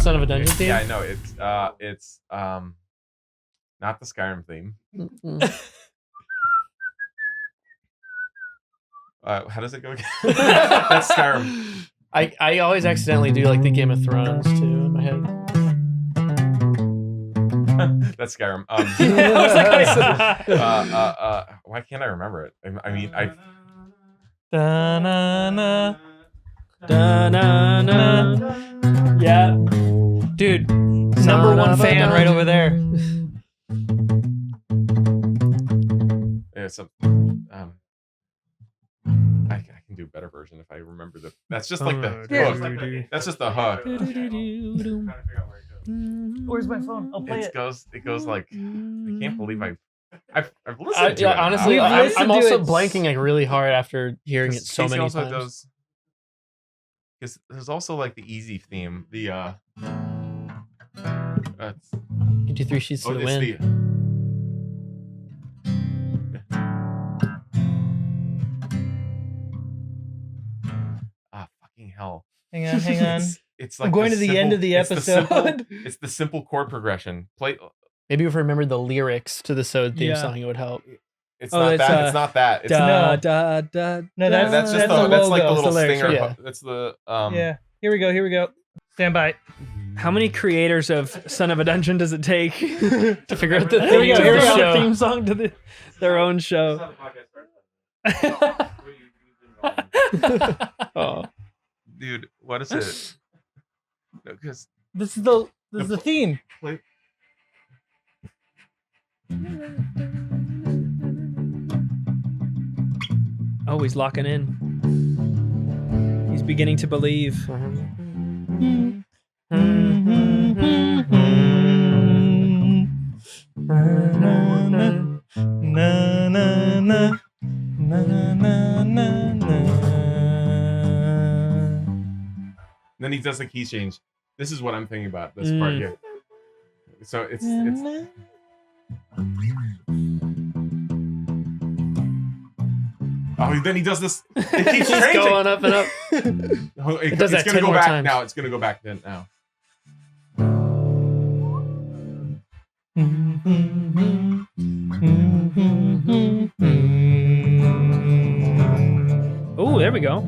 Son of a Dungeon theme? Yeah, I know. It's not the Skyrim theme. How does it go again? That's Skyrim. I always accidentally do like the Game of Thrones too in my head. That's Skyrim. Why can't I remember it? I mean, Da-na-na. Da-na-na. Yeah. Dude, number one fan right over there. It's a. I can do a better version if I remember the. That's just like the hook. That's just the hook. Where's my phone? I'll play it. It goes like. I can't believe I've listened to it. Honestly, We've listened I'm to also it. blanking like really hard after hearing it so Casey many also times. Because there's also like the easy theme. The 53 sheets to the it's wind. Fucking hell. Hang on. It's like I'm going to the end of the episode. It's the simple chord progression. Maybe if I remembered the lyrics to the SOAD theme Yeah. song, it would help. It's not that. It's not that. It's Da, da, da. No, that's just the that's like the logo. little It's the lyrics, stinger. yeah. That's the Yeah. Here we go. Stand by. How many creators of Son of a Dungeon does it take To figure out the Here we theme go. to Here we the go. show. Theme song to their own show. Oh. dude. What is it? Because This is the theme. Oh, he's locking in. He's beginning to believe. then he does the key change. This is what I'm thinking about. This part here. So it's. Oh, then he does this. It keeps Just changing. going up and up. It does that it's gonna 10 go more back times. now. It's gonna go back then now. Oh, there we go.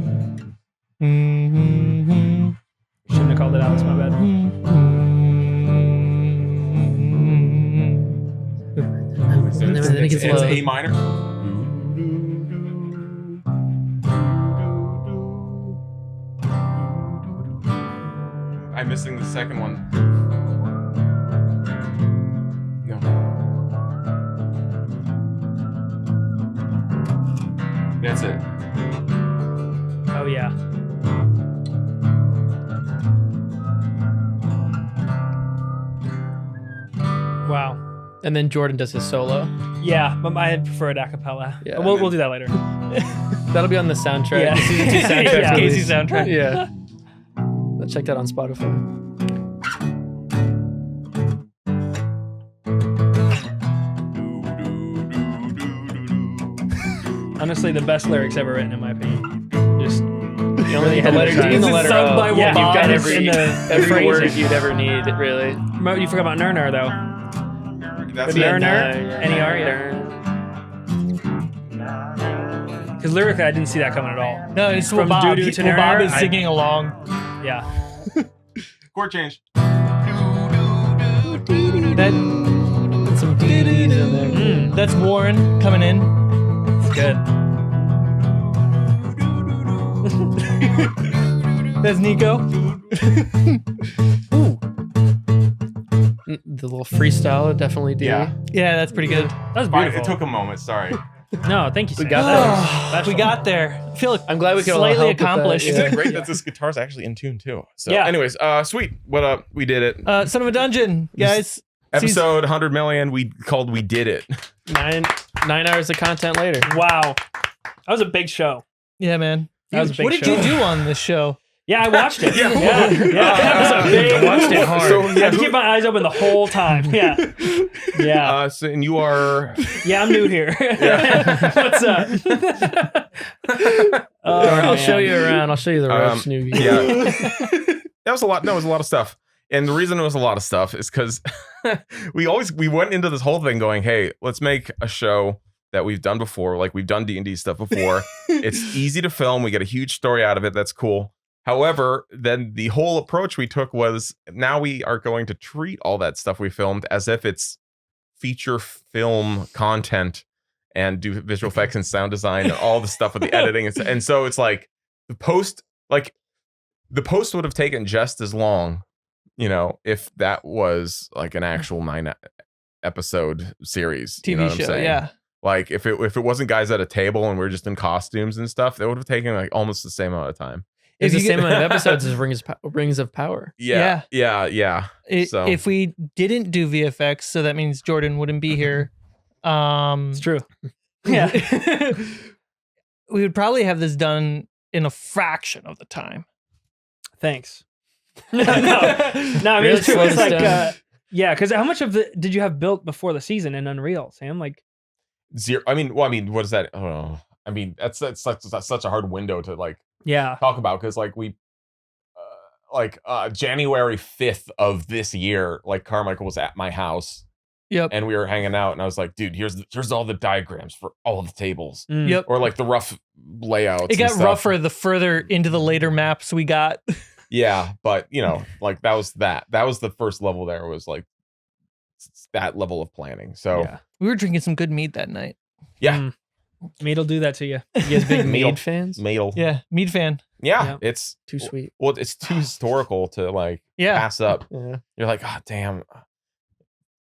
Shouldn't have called it out. It's my bad. And then it gets It's low. A minor. I'm missing the second one. No. That's it. Oh yeah. Wow. And then Jordan does his solo. Yeah, but I preferred a cappella. Yeah. We'll do that later. That'll be on the soundtrack. Yeah. The season 2 soundtrack. Yeah, release. Casey's soundtrack. Yeah. Let's check that on Spotify. Honestly, the best lyrics ever written, in my opinion. Just The only The letter D and the letter sung O. by Yeah, Bob you've got every, in the every word phrasing. you'd ever need, really. You forgot about Ner though. That's Maybe it. Ner, N-E-R, yeah. Because lyrically, I didn't see that coming at all. No, it's From Bob. doo-doo to Bob ner, is singing along. Yeah. Chord change. That, Some DDs in there. that's Warren coming in. It's good. That's Nico. The little freestyle, definitely do. Yeah. Yeah, that's pretty good. That was Fine, beautiful. it took a moment. Sorry. No, thank you, Sam. got That was We got there. I feel like I'm glad we could all slightly help with that, accomplished. yeah. Isn't it great that this guitar's actually in tune too? So, Yeah. anyways, sweet. What up? We did it. Son of a Dungeon, guys. Episode 100 million. We did it. 9 hours of content later. Wow. That was a big show. Yeah, man. That was a big What did show. you do on this show? Yeah, I watched it. Yeah. yeah. That was a big. I watched it hard. So, I had to keep my eyes open the whole time. Yeah. Yeah. So, and you are. Yeah, I'm new here. What's up? I'll show you around. I'll show you the ropes. Yeah. That was a lot. No, it was a lot of stuff. And the reason it was a lot of stuff is because we went into this whole thing going, hey, let's make a show that we've done before. Like we've done D&D stuff before. It's easy to film. We get a huge story out of it. That's cool. However, then the whole approach we took was now we are going to treat all that stuff we filmed as if it's feature film content and do visual effects and sound design and all the stuff with the editing. And so it's like the post would have taken just as long, if that was like an actual 9-episode series. TV you know what show, I'm saying? yeah. Like if it wasn't guys at a table and we're just in costumes and stuff, it would have taken like almost the same amount of time. It's the same amount of episodes as Rings of Power. Yeah. If we didn't do VFX, so that means Jordan wouldn't be here. It's true. Yeah. We would probably have this done in a fraction of the time. Thanks. No, I mean, Really it's true. slows It's like, down. yeah, because how much of the did you have built before the season in Unreal, Sam? Like, Zero. I mean, what is that? Oh, I mean, that's such a hard window to like yeah, talk about because like we, January 5th of this year, like Carmichael was at my house. Yep. And we were hanging out, and I was like, "Dude, here's all the diagrams for all the tables, Yep. or like the rough layouts." It got and stuff. rougher the further into the later maps we got. Yeah, but like that was the first level. There was like that level of planning. So yeah. We were drinking some good mead that night. yeah, Mead'll do that to you. You guys big Meal. Mead fans? Meal. Yeah, mead fan. Yeah, Yeah. it's Too sweet. well, it's too historical to like Yeah. pass up. Yeah. You're like, oh damn,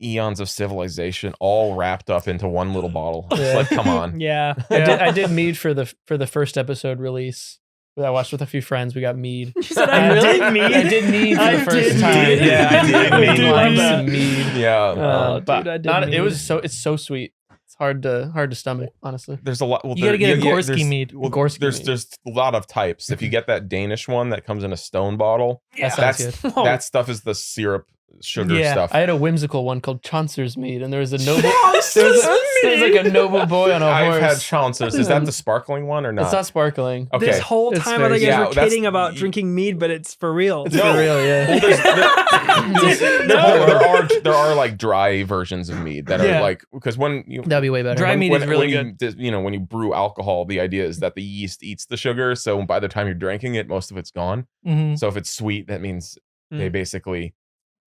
eons of civilization all wrapped up into one little bottle. It's Yeah. like, come on. Yeah, I did Mead for the first episode release. I watched with a few friends. We got Mead. You said I did Mead. I did Mead for I the first did time. Mead. Yeah, I did. I did like love some Mead. Yeah. Oh, But dude, I did it was Mead. it's so sweet. It's hard to stomach, honestly. There's a lot. Well, You gotta get a Gorski there's- mead. Well, Gorski there's mead. there's a lot of types. If you get that Danish one that comes in a stone bottle, That sounds that's good. Oh. that stuff is the syrup sugar Yeah, stuff. I had a whimsical one called Chaucer's Mead, and there was a noble. there was like a noble boy on a I've horse. had Chaucer's. Is that the sparkling one or not? It's not sparkling. Okay. This whole It's time I thought very- you guys Yeah, were that's- kidding about drinking mead, but it's for real. It's No. for real, yeah. There are like dry versions of mead that Yeah. are like because when you That'd be way better. Dry mead is really when when you brew alcohol, the idea is that the yeast eats the sugar. So by the time you're drinking it, most of it's gone. hmm So if it's sweet, that means they Mm. basically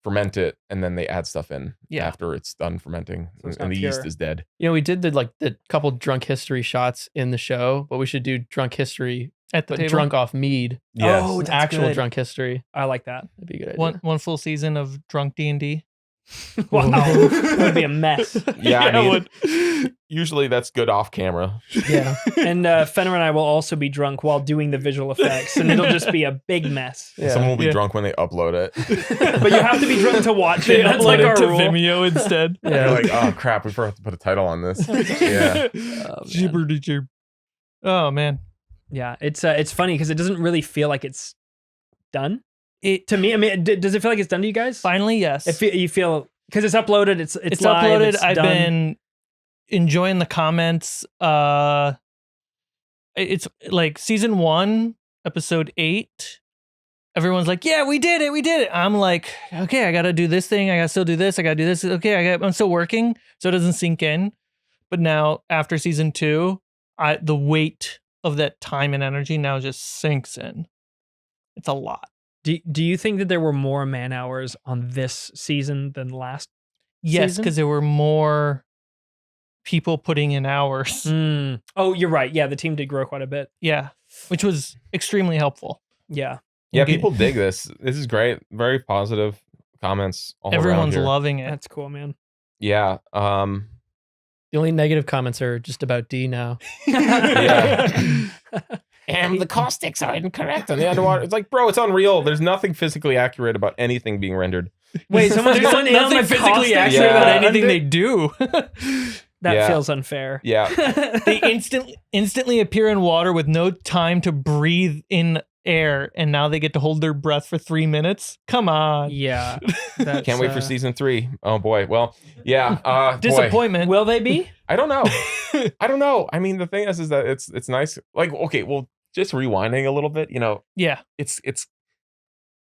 ferment it and then they add stuff in Yeah. after it's done fermenting, So it's and not the yeast pure. is dead. We did the couple drunk history shots in the show, but we should do drunk history, At the but table. drunk off mead. Yes. Oh, that's Actual good. drunk history. I like that. That'd be a good idea. One full season of drunk D&D. Wow, it would be a mess. Yeah, I it mean, would. usually that's good off camera. Yeah. And Fenner and I will also be drunk while doing the visual effects, and it'll just be a big mess. Yeah. Someone will be Yeah. drunk when they upload it. But you have to be drunk to watch They it. That's upload like it our to rule. Vimeo instead. You're Yeah. like, oh crap, we forgot to put a title on this. Yeah. Oh, man. Jibber-de-jib. Oh man. Yeah, it's funny because it doesn't really feel like it's done. It To me, I mean, does it feel like it's done to you guys? finally, yes. You feel because it's uploaded. It's It's live, uploaded. it's I've done. been enjoying the comments. It's like season 1, episode 8. Everyone's like, "Yeah, we did it. We did it." I'm like, "Okay, I got to do this thing. I got to still do this. I got to do this. Okay, I'm still working, so it doesn't sink in." But now after season 2, the weight of that time and energy now just sinks in. It's a lot. Do you think that there were more man hours on this season than last? Yes, Season? because there were more people putting in hours. Oh, you're right. Yeah, the team did grow quite a bit. Yeah, which was extremely helpful. Yeah. Yeah, Okay. people dig this. This is great. Very positive comments all around Everyone's here. loving it. That's cool, man. Yeah. The only negative comments are just about D now. Yeah. And the caustics are incorrect on the underwater. It's like, bro, it's unreal. There's nothing physically accurate about anything being rendered. Wait, someone's There's going in on nothing the physically caustic? accurate Yeah. about anything Under- they do. That Yeah. feels unfair. Yeah. They instantly appear in water with no time to breathe in air, and now they get to hold their breath for 3 minutes. Come on. Yeah. That's, Can't wait for season 3. Oh boy. Well, yeah. Boy. Disappointment. Will they be? I don't know. I don't know. I mean, the thing is that it's nice. Like, okay, well, just rewinding a little bit, Yeah. it's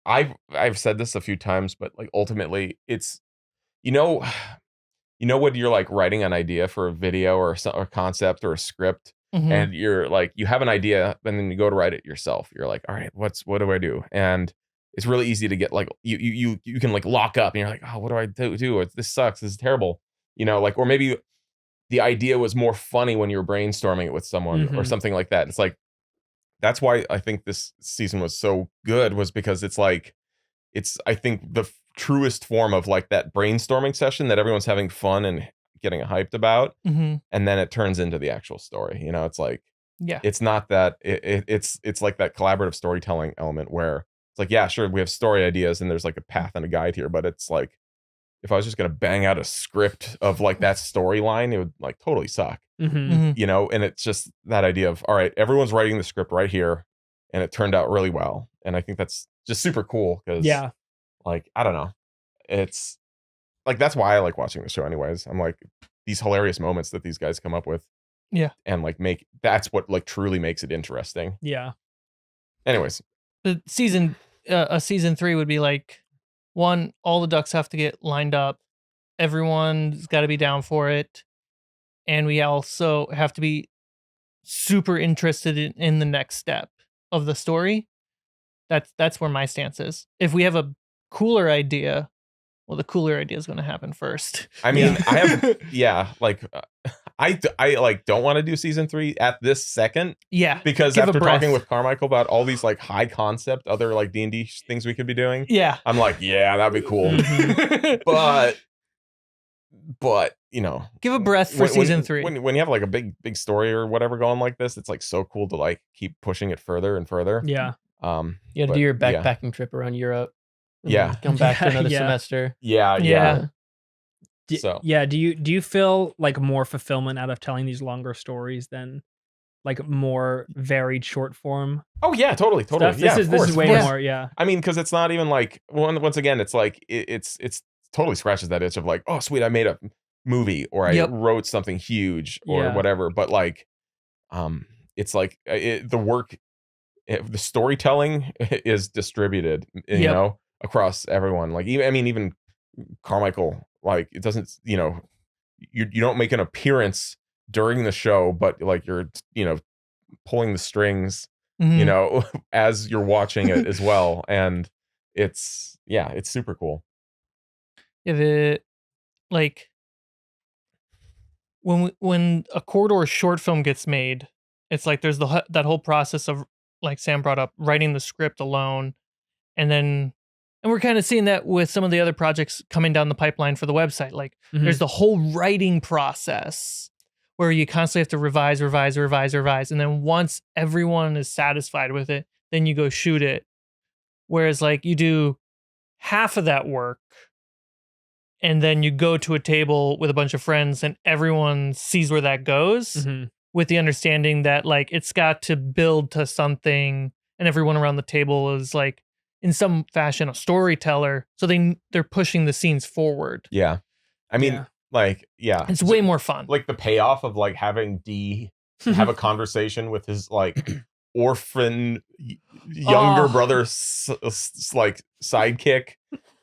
I've said this a few times, but like ultimately it's, you know, when you're like writing an idea for a video or a concept or a script, Mhm. and you're like, you have an idea, and then you go to write it yourself. You're like, all right, what do I do? And it's really easy to get like, you can like lock up and you're like, oh, what do I do? This sucks. This is terrible. Like, or maybe the idea was more funny when you were brainstorming it with someone or Mhm. something like that. It's like, that's why I think this season was so good, was because it's like, it's, I think, the truest form of like that brainstorming session that everyone's having fun and getting hyped about. Mhm. And then it turns into the actual story. It's like, Yeah. it's not that it's like that collaborative storytelling element where it's like, yeah, sure, we have story ideas and there's like a path and a guide here, but it's like, if I was just going to bang out a script of like that storyline, it would like totally suck. Mhm. Mhm. And it's just that idea of, all right, everyone's writing the script right here, and it turned out really well. And I think that's just super cool because, Yeah. like, I don't know, it's like, that's why I like watching the show anyways. I'm like, these hilarious moments that these guys come up with. Yeah. And like that's what like truly makes it interesting. Yeah. Anyways, The season 3 would be like, one, all the ducks have to get lined up. Everyone's got to be down for it. And we also have to be super interested in the next step of the story. That's where my stance is. If we have a cooler idea, well, the cooler idea is going to happen first. I mean, I have, like, I like don't want to do season 3 at this second, Yeah. because Give a after breath. talking with Carmichael about all these like high concept other like D&D things we could be doing, Yeah. I'm like, yeah, that'd be cool. Mhm. but Give a breath for season 3. when you have like a big story or whatever going like this, it's like so cool to like keep pushing it further and further. Yeah. You got to but, do your yeah. backpacking trip around Europe. and Yeah. then come back for Yeah, another yeah. semester. Yeah. Yeah. So Yeah. Do you feel like more fulfillment out of telling these longer stories than like more varied short form oh yeah, totally stuff? yeah, This is way of course. more. Yeah. I mean, because it's not even like, once again, it's like it's totally scratches that itch of like, oh sweet, I made a movie or I Yep. wrote something huge or Yeah. whatever. But like, it's like the work, the storytelling is distributed, Yep. across everyone. Like, even Carmichael, like, it doesn't, you don't make an appearance during the show, but like you're pulling the strings, Mhm. as you're watching it as well. And it's super cool. Yeah, like when a corridor short film gets made, it's like there's that whole process of, like Sam brought up, writing the script alone, and we're kind of seeing that with some of the other projects coming down the pipeline for the website. Like there's the whole writing process where you constantly have to revise, and then once everyone is satisfied with it, then you go shoot it. Whereas like you do half of that work and then you go to a table with a bunch of friends and everyone sees where that goes, Mhm. with the understanding that like it's got to build to something, and everyone around the table is like in some fashion a storyteller, so they're pushing the scenes forward. Yeah. I mean, Yeah. like, yeah. It's way more fun. Like the payoff of like having D have a conversation with his like orphan younger Oh. brother like sidekick,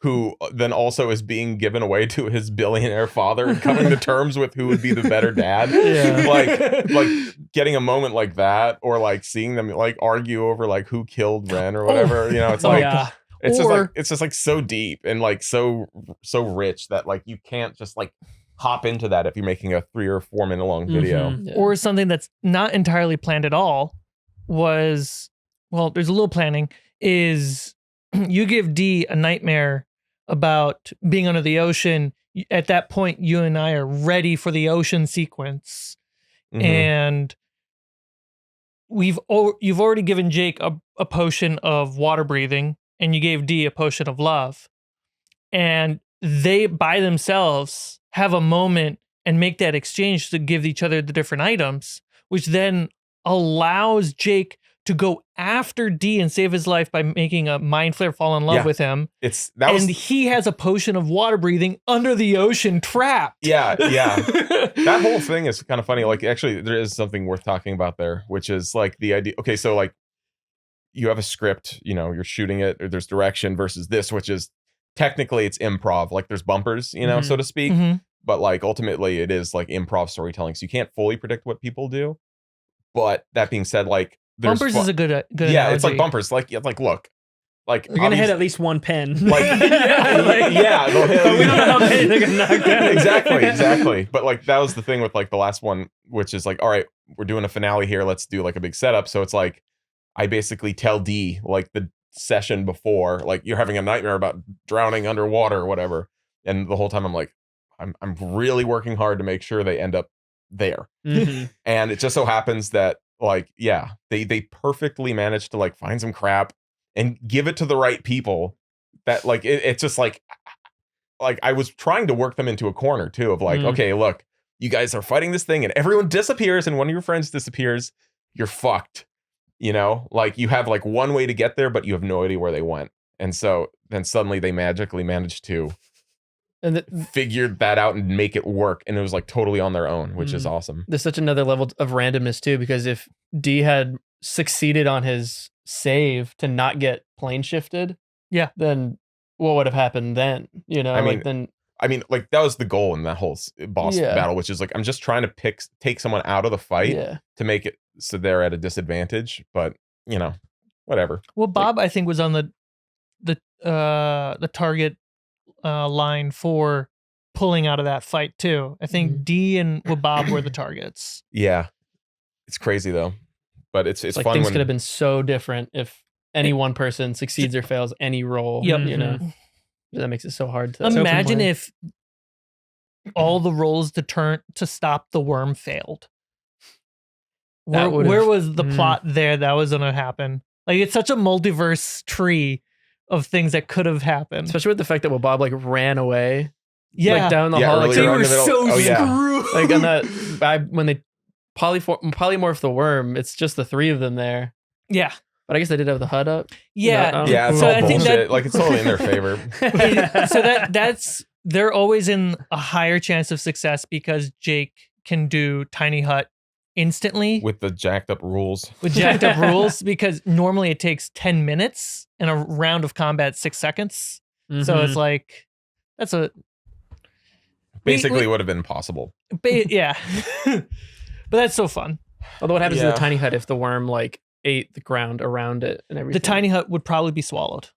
who then also is being given away to his billionaire father, and coming to terms with who would be the better dad. Yeah. like getting a moment like that, or like seeing them like argue over like who killed Ren or whatever. It's Oh, like, yeah. it's just like so deep and like so rich that like you can't just like hop into that if you're making a 3 or 4 minute long video. Mhm. Yeah. Or something that's not entirely planned at all was, well, there's a little planning, is you give D a nightmare about being under the ocean. At that point, you and I are ready for the ocean sequence. Mhm. And you've already given Jake a potion of water breathing, and you gave D a potion of love. And they by themselves have a moment and make that exchange to give each other the different items, which then allows Jake to go after D and save his life by making a mind flare fall in love Yeah. with him. And He has a potion of water breathing under the ocean trapped. yeah. That whole thing is kind of funny. Like, actually, there is something worth talking about there, which is like the idea. Okay, so like you have a script, you know, you're shooting it, or there's direction versus this, which is technically it's improv. Like there's bumpers, you know, so to speak. But like ultimately it is like improv storytelling. So you can't fully predict what people do. But that being said, like bumpers is a good yeah, analogy. it's like bumpers. Like look, like You're gonna hit at least one pin. like yeah, they'll hit, but we don't know how many they're gonna knock down. exactly. But like that was the thing with like the last one, which is like, all right, we're doing a finale here. Let's do like a big setup. So it's like I basically tell D like the session before, like you're having a nightmare about drowning underwater or whatever, and the whole time I'm like, I'm really working hard to make sure they end up there. And it just so happens that like they perfectly managed to like find some crap and give it to the right people. That like it's just like I was trying to work them into a corner too of like, okay, look, you guys are fighting this thing and everyone disappears and one of your friends disappears, you're fucked. You know, like you have like one way to get there, but you have no idea where they went. And so then suddenly they magically managed to figure that out and make it work. And it was like totally on their own, which is awesome. There's such another level of randomness too, because if D had succeeded on his save to not get plane shifted, then what would have happened then? You know, I mean, like that was the goal in that whole boss battle, which is like, I'm just trying to take someone out of the fight to make it so they're at a disadvantage, but you know, whatever. Well, Bob, I think was on the target line for pulling out of that fight too. I think D and Bob were the targets. Yeah, it's crazy though, but it's like fun. Things could have been so different if any one person succeeds or fails any role. You know, that makes it so hard to imagine if all the rolls to stop the worm failed. Where was the plot there that was going to happen? Like it's such a multiverse tree of things that could have happened. Especially with the fact that Bob like ran away. Yeah. Like down the hall. Like they were so screwed. Like on that, when they polymorph the worm, it's just the three of them there. Yeah. But I guess they did have the HUD up. Yeah. Yeah, it's all bullshit. Like it's totally in their favor. So that's they're always in a higher chance of success because Jake can do Tiny Hut instantly with the jacked up rules. Because normally it takes 10 minutes and a round of combat 6 seconds. So it's like that's basically would have been possible. Yeah. But that's so fun. Although what happens to the tiny hut if the worm like ate the ground around it and everything? The tiny hut would probably be swallowed.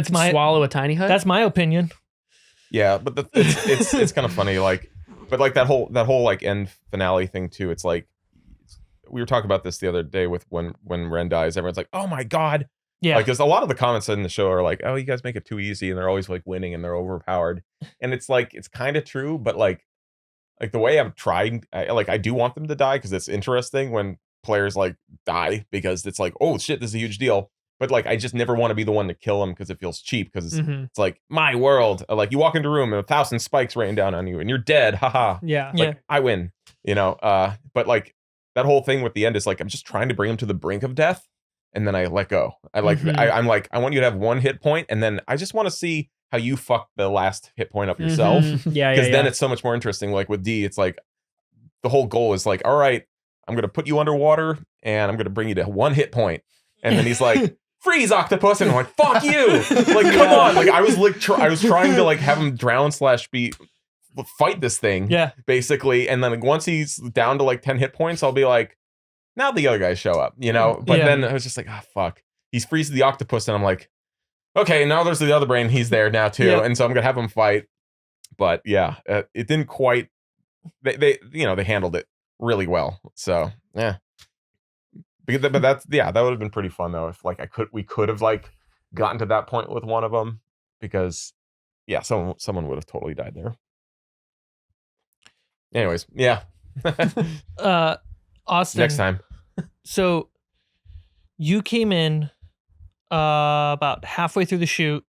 Swallow a tiny hut? That's my opinion. Yeah, but it's kind of funny, like, but like that whole like end finale thing too. It's like we were talking about this the other day with when Ren dies. Everyone's like, "Oh my god!" Yeah, like because a lot of the comments in the show are like, "Oh, you guys make it too easy," and they're always like winning and they're overpowered. And it's like it's kind of true, but like the way I'm trying, I do want them to die because it's interesting when players like die because it's like, oh shit, this is a huge deal. But like, I just never want to be the one to kill them because it feels cheap. Because it's like my world. Like you walk into a room and 1,000 spikes rain down on you and you're dead. Haha. Yeah. Like, I win. You know. But like that whole thing with the end is like I'm just trying to bring him to the brink of death, and then I let go. I'm like I want you to have one hit point, and then I just want to see how you fuck the last hit point up yourself. Yeah. Because then it's so much more interesting. Like with D, it's like the whole goal is like, all right, I'm gonna put you underwater and I'm gonna bring you to one hit point, and then he's like. Freeze, octopus, and I'm like, fuck you, like come on, like I was I was trying to like have him drown / fight this thing, basically, and then like, once he's down to like 10 hit points, I'll be like, now the other guys show up, you know. But then I was just like, ah, fuck, he's freezes the octopus, and I'm like, okay, now there's the other brain, he's there now too, and so I'm gonna have him fight. But yeah, it didn't quite. They handled it really well, so yeah. But that would have been pretty fun though if like we could have like gotten to that point with one of them, because someone would have totally died there. Anyways, Austin, next time. So you came in about halfway through the shoot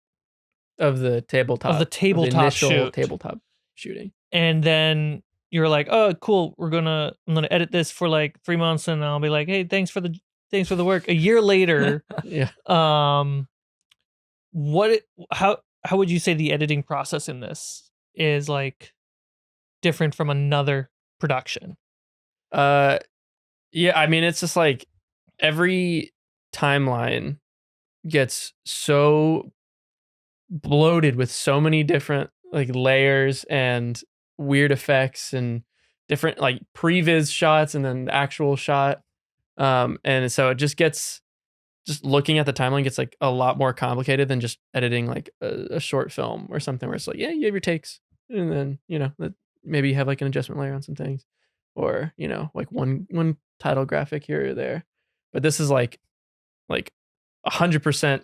of the tabletop initial shoot. Tabletop shooting, and then you're like, oh, cool. I'm gonna edit this for like 3 months, and I'll be like, hey, thanks for the work. A year later, how would you say the editing process in this is like different from another production? I mean, it's just like every timeline gets so bloated with so many different like layers and weird effects and different like previs shots and then the actual shot. And so it just looking at the timeline gets like a lot more complicated than just editing like a short film or something where it's like, yeah, you have your takes and then, maybe you have like an adjustment layer on some things or, like one title graphic here or there. But this is like 100%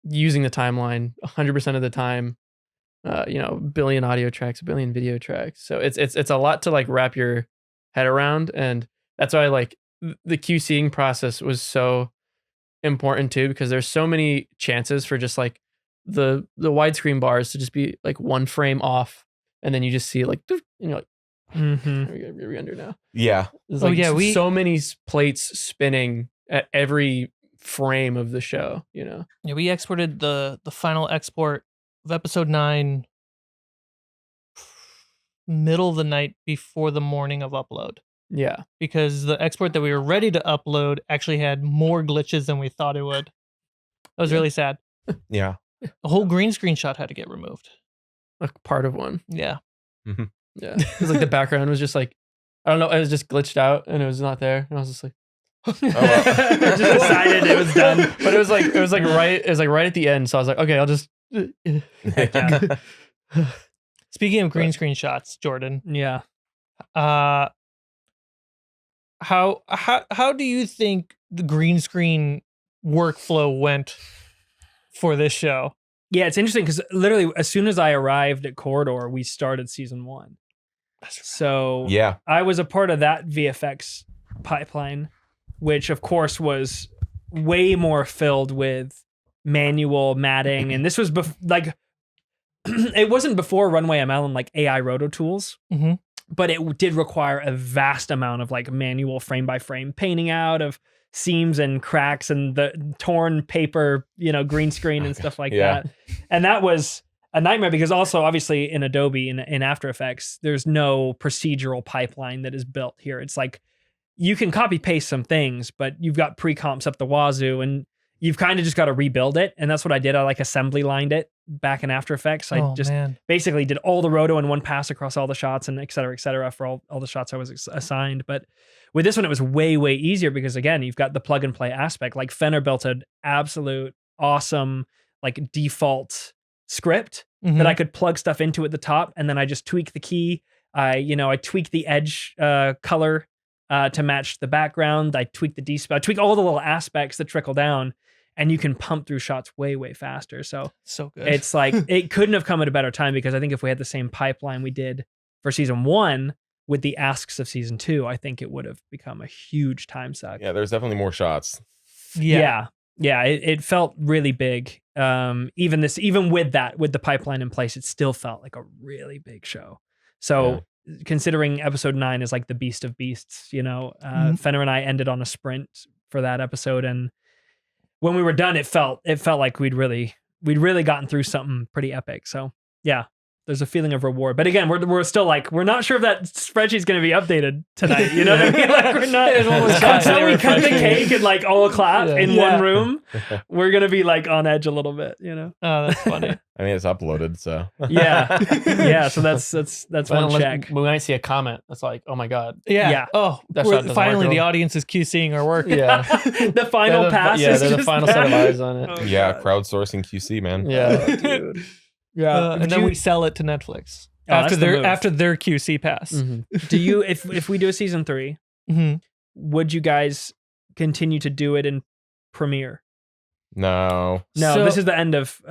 using the timeline 100% of the time, a billion audio tracks, a billion video tracks. So it's a lot to like wrap your head around. And that's why like the QCing process was so important too, because there's so many chances for just like the widescreen bars to just be like one frame off. And then you just see like, and you're like, we're render now. Yeah. There's like so many plates spinning at every frame of the show, Yeah, we exported the final export of episode 9 middle of the night before the morning of upload. Yeah. Because the export that we were ready to upload actually had more glitches than we thought it would. That was really sad. Yeah. The whole green screen shot had to get removed. Like part of one. Yeah. Mm-hmm. Yeah. Because like the background was just like, I don't know, it was just glitched out and it was not there. And I was just like, just decided it was done. But it was like right at the end. So I was like, okay, I'll just Speaking of green screen shots, Jordan. Yeah. How do you think the green screen workflow went for this show? Yeah, it's interesting because literally as soon as I arrived at Corridor, we started season 1. So yeah, I was a part of that VFX pipeline, which of course was way more filled with manual matting. And this was it wasn't before Runway ML and like AI roto tools, but it did require a vast amount of like manual frame by frame painting out of seams and cracks and the torn paper, green screen and stuff like that. And that was a nightmare because also obviously in Adobe in After Effects, there's no procedural pipeline that is built here. It's like you can copy paste some things, but you've got pre-comps up the wazoo and you've kind of just got to rebuild it. And that's what I did. I like assembly lined it back in After Effects. I basically did all the roto in one pass across all the shots and et cetera, for all the shots I was assigned. But with this one, it was way, way easier because again, you've got the plug and play aspect. Like Fenner built an absolute awesome, like default script that I could plug stuff into at the top. And then I just tweak the key. I tweak the edge color to match the background. I tweak the D-spell. I tweak all the little aspects that trickle down. And you can pump through shots way, way faster. So good. It's like, it couldn't have come at a better time because I think if we had the same pipeline we did for season 1 with the asks of season 2, I think it would have become a huge time suck. Yeah, there's definitely more shots. Yeah. It felt really big. Even with the pipeline in place, it still felt like a really big show. So considering episode 9 is like the beast of beasts, Fenner and I ended on a sprint for that episode, and when we were done, it felt like we'd really gotten through something pretty epic. So yeah, there's a feeling of reward. But again, we're still like, we're not sure if that spreadsheet's going to be updated tonight. You know what I mean? Like we're not until we cut the cake and like all clap in one room. We're going to be like on edge a little bit. Oh, that's funny. I mean, it's uploaded, so yeah. So that's one check. We might see a comment that's like, "Oh my god!" Yeah. Oh, finally, the audience is QCing our work. Yeah. The final pass. Yeah, they're the final set of eyes on it. Oh, yeah, crowdsourcing QC, man. Yeah, dude. Yeah, and then we sell it to Netflix after their QC pass. Do you, if we do a season 3, would you guys continue to do it in Premiere? No, so, this is the end of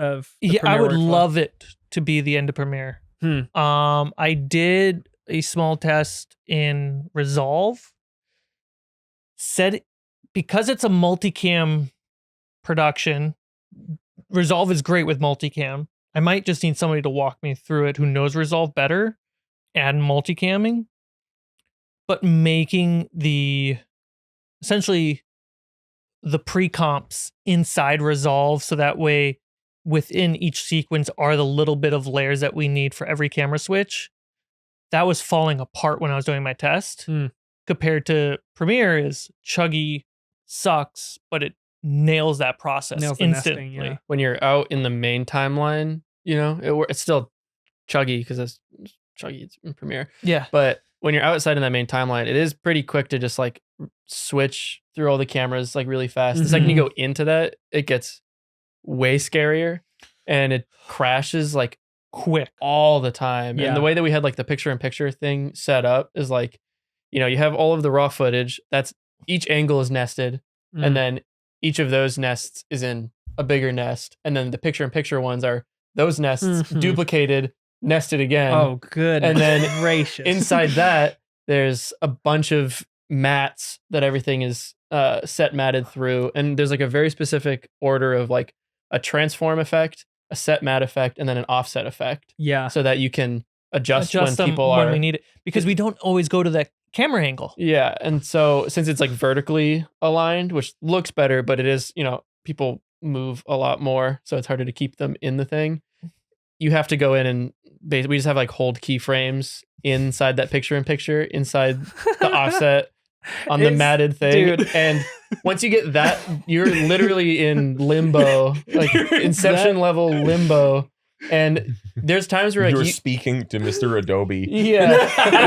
yeah, I would love it to be the end of Premiere. I did a small test in Resolve. Because it's a multicam production, Resolve is great with multicam. I might just need somebody to walk me through it who knows Resolve better and multicamming, but making essentially the pre-comps inside Resolve so that way within each sequence are the little bit of layers that we need for every camera switch. That was falling apart when I was doing my test compared to Premiere is chuggy, sucks, but it nails that process Nails the instantly. nesting, yeah. When you're out in the main timeline, it's still chuggy because it's chuggy. It's in Premiere. Yeah. But when you're outside in that main timeline, it is pretty quick to just like switch through all the cameras like really fast. The second you go into that, it gets way scarier and it crashes like Quick. all the time. Yeah. And the way that we had like the picture-in-picture thing set up is like, you have all of the raw footage. That's each angle is nested, and then each of those nests is in a bigger nest, and then the picture-in-picture ones are those nests duplicated, nested again. Oh, good. And then gracious. inside that, there's a bunch of mats that everything is set matted through, and there's like a very specific order of like a transform effect, a set mat effect, and then an offset effect, Yeah. so that you can adjust when them people when are we need it, because we don't always go to that camera angle. Yeah, and so since it's like vertically aligned, which looks better, but it is, people move a lot more, so it's harder to keep them in the thing. You have to go in and we just have like hold keyframes inside that picture-in-picture, inside the offset on the It's- matted thing. dude. And once you get that, you're literally in limbo, like Inception level limbo. And there's times where like You're speaking to Mr. Adobe. yeah,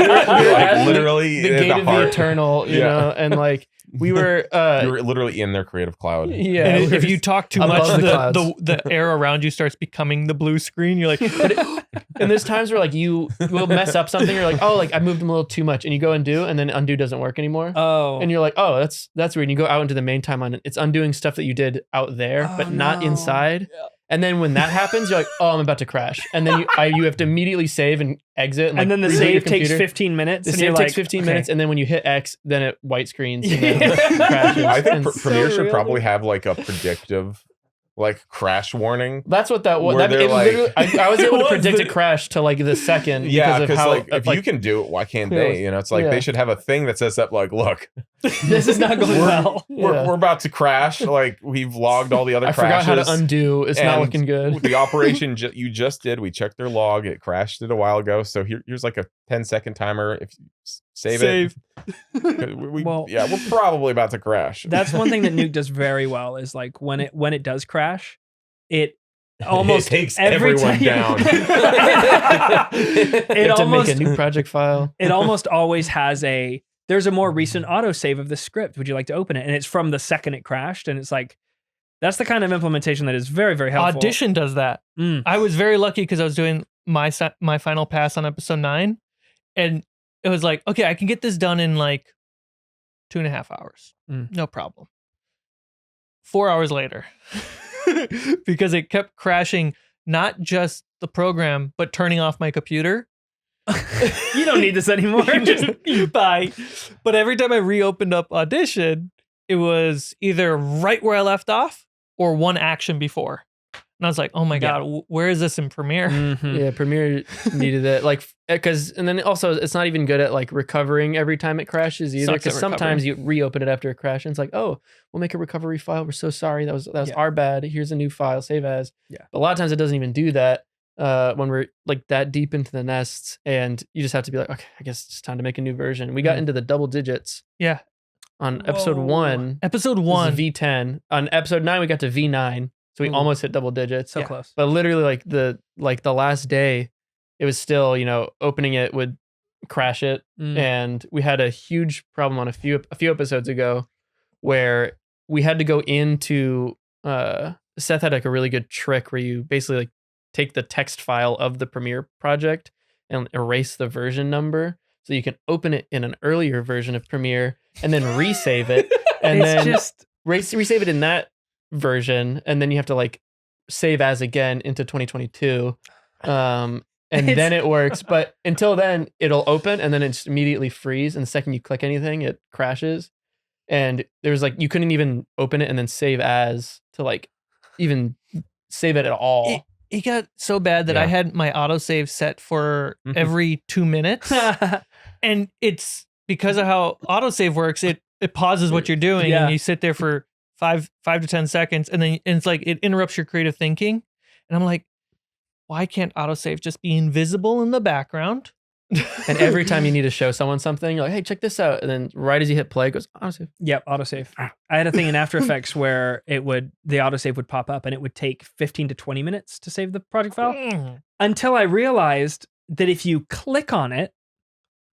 You're like at literally the in gate the of the heart. eternal, and like we were You're literally in their creative cloud. yeah. And we're if you talk too above much, the clouds. the air around you starts becoming the blue screen. You're like, and there's times where like you will mess up something. You're like, oh, like I moved them a little too much, and you go undo, and then undo doesn't work anymore. Oh. And you're like, oh, that's weird. And you go out into the main timeline, and it's undoing stuff that you did out there, Oh, but not no. inside. And then when that happens, you're like, oh, I'm about to crash. And then you have to immediately save and exit. And, and then the reboot your save takes computer. 15 minutes. The and save you're takes like, 15 okay. minutes, and then when you hit X, then it white screens and then Yeah. crashes. I think And Premiere should real, probably dude. have like a predictive, like crash warning. that's what that was. Where That, they're it like- literally, I was able to was predict the- a crash to like the second. Yeah, because of because how like if you can do it, why can't they? It's like Yeah. they should have a thing that says that like, look, This is not going well. we're about to crash. Like we've logged all the other I forgot crashes. how to undo. It's not And looking good. The operation you just did, we checked their log. It crashed it a while ago. So here's like a 10-second timer. If you save it. Well- We're probably about to crash. That's one thing that Nuke does very well is like when it does crash, it almost takes every everyone time- down. You it have to almost make a new project file. it almost always has there's a more recent autosave of the script. Would you like to open it? And it's from the second it crashed. And it's like, that's the kind of implementation that is very, very helpful. Audition does that. Mm. I was very lucky because I was doing my final pass on episode 9, and it was like, okay, I can get this done in like 2.5 hours. No problem. 4 hours later, because it kept crashing, not just the program, but turning off my computer. You don't need this anymore. Just bye. But every time I reopened up Audition, it was either right where I left off or one action before. And I was like, oh my God, where is this in Premiere? Mhm. Yeah, Premiere needed it, like, because, and then also it's not even good at like recovering every time it crashes either. Sucks at Because sometimes you reopen it after a crash and it's like, oh, we'll make a recovery file. We're so sorry. That was Yeah. our bad. Here's a new file. Save as. Yeah. But a lot of times it doesn't even do that when we're like that deep into the nests, and you just have to be like, okay, I guess it's time to make a new version. We got into the double digits Yeah. on episode Whoa. 1. Episode This is 1. V10. On episode 9, we got to V9. So we Ooh. almost hit double digits. So Yeah. close. But literally like the last day, it was still, opening it would crash it. Mm. And we had a huge problem on a few episodes ago where we had to go into Seth had like a really good trick where you basically like take the text file of the Premiere project and erase the version number so you can open it in an earlier version of Premiere and then resave it and It's then just resave it in that version, and then you have to like save as again into 2022, and then it works. But until then, it'll open and then it's immediately freeze. And the second you click anything, it crashes. And there's like you couldn't even open it and then save as to like even save it at all. It got so bad that I Yeah. had my autosave set for every 2 minutes. And it's because of how autosave works, it pauses what you're doing Yeah. and you sit there for 5 to 10 seconds, and then it's like it interrupts your creative thinking. And I'm like, why can't autosave just be invisible in the background? And every time you need to show someone something, you're like, hey, check this out. And then right as you hit play, it goes, autosave. Yep, autosave. I had a thing in After Effects where the autosave would pop up and it would take 15 to 20 minutes to save the project file until I realized that if you click on it,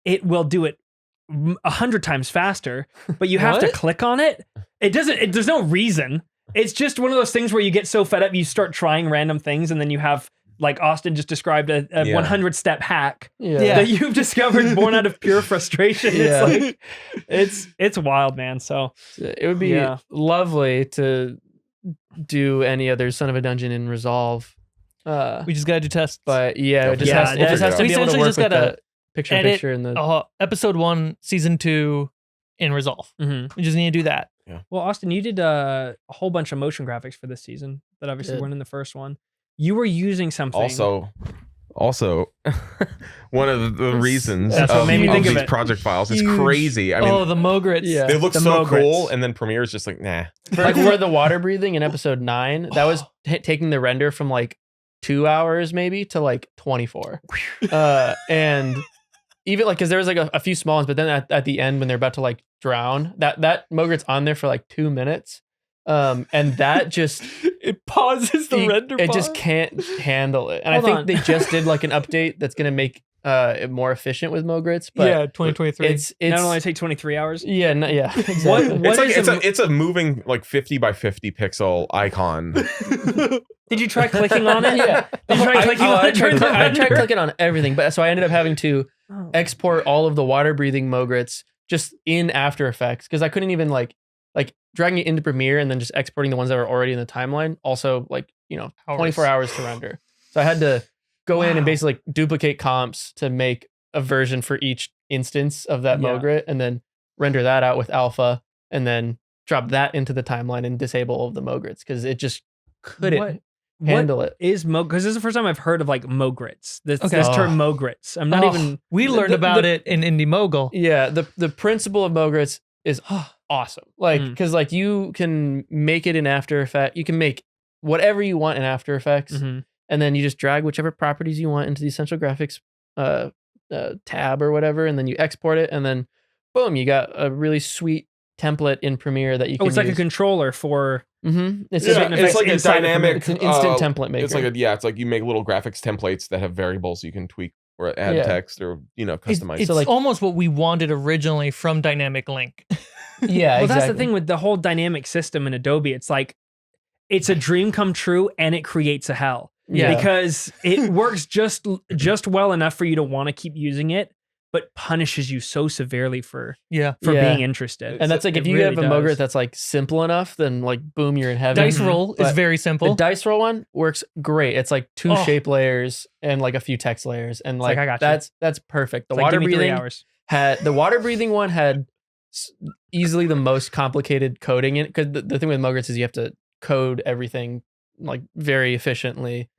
it will do it 100 times faster, but you have to click on it. There's no reason. It's just one of those things where you get so fed up, you start trying random things, and then you have, like Austin just described, a 100-step hack that you've discovered born out of pure frustration. It's like, it's wild, man. So it would be lovely to do any other Son of a Dungeon in Resolve. We just gotta do tests. But it just has to be able to work with the picture and the episode 1, season 2 in Resolve. Mm-hmm. We just need to do that. Yeah. Well, Austin, you did a whole bunch of motion graphics for this season that obviously weren't in the first one. You were using something. Also, one of the reasons that's what made me think of these it. project files is crazy. I mean, the Mogrits. Yeah. they look The so Mogrits. cool, and then Premiere is just like, nah. like for the water breathing in episode 9, that was taking the render from like 2 hours maybe to like 24. And even like, because there was like a few small ones, but then at the end when they're about to like drown, that Mogrit's on there for like 2 minutes. And that just it pauses the render. It just can't handle it. And I think they just did like an update that's gonna make it more efficient with Mogrits. But 2023. It's not only take 23 hours. Yeah, exactly. It's a moving like 50 by 50 pixel icon. Did you try clicking on it? Yeah. Did you try clicking on it? I tried clicking on everything, but so I ended up having to export all of the water breathing Mogrits just in After Effects because I couldn't even like dragging it into Premiere and then just exporting the ones that were already in the timeline. Also, 24 hours to render. So I had to go in and basically duplicate comps to make a version for each instance of that Mogrit and then render that out with alpha and then drop that into the timeline and disable all of the Mogrits because it just couldn't handle it. Is because this is the first time I've heard of like Mogrits. This term Mogrits. I'm not even. We learned about it in Indie Mogul. Yeah, the principle of Mogrits is awesome. Like because like you can make it in After Effects. You can make whatever you want in After Effects, and then you just drag whichever properties you want into the Essential Graphics tab or whatever, and then you export it, and then boom, you got a really sweet template in Premiere that you can it's like use. a controller for It's like a dynamic. It's an instant template maker. It's like it's like you make little graphics templates that have variables you can tweak or add text or customize. It's almost what we wanted originally from Dynamic Link. Yeah, well, that's the thing with the whole dynamic system in Adobe. It's like it's a dream come true and it creates a hell. Yeah, because it works just well enough for you to want to keep using it, but punishes you so severely for being interested. And that's like if you have a Mogrit that's like simple enough, then like boom, you're in heaven. Dice roll is very simple. The dice roll one works great. It's like 2 shape layers and like a few text layers, and like I got you. that's perfect. The it's water like, give me 3 breathing hours. the water breathing one had easily the most complicated coding in it because the thing with Mogrits is you have to code everything like very efficiently.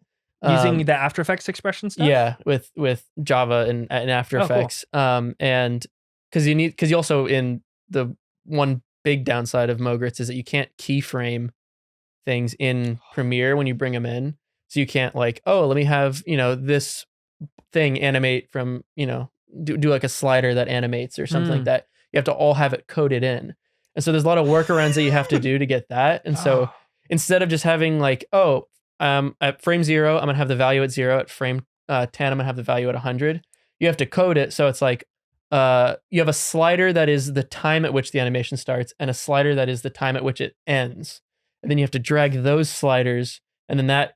Using the After Effects expression stuff? Yeah, with Java and After Effects. Cool. And because you also in the one big downside of Mogrits is that you can't keyframe things in Premiere when you bring them in. So you can't like, let me have, this thing animate from, do like a slider that animates or something like that. You have to all have it coded in. And so there's a lot of workarounds that you have to do to get that. And so instead of just having like, at frame 0, I'm going to have the value at 0. At frame 10, I'm going to have the value at 100. You have to code it. So it's like you have a slider that is the time at which the animation starts and a slider that is the time at which it ends. And then you have to drag those sliders. And then that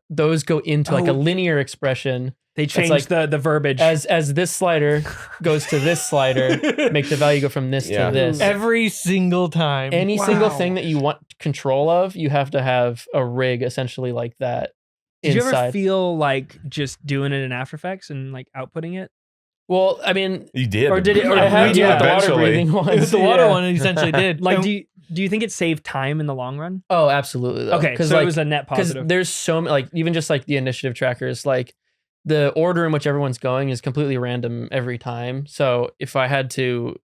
those go into like a linear expression. They change the verbiage. As this slider goes to this slider, make the value go from this to this. Every single time. Any single thing that you want control of, you have to have a rig essentially like that. Did you ever feel like just doing it in After Effects and like outputting it? Well, I mean, you did, or did it? Or I had to with the water eventually. breathing ones. With the water one, it essentially did. Like, do you think it saved time in the long run? Oh, absolutely. Though. Okay, so it was a net positive. Because there's so many, like even just like the initiative trackers, like the order in which everyone's going is completely random every time. So if I had to,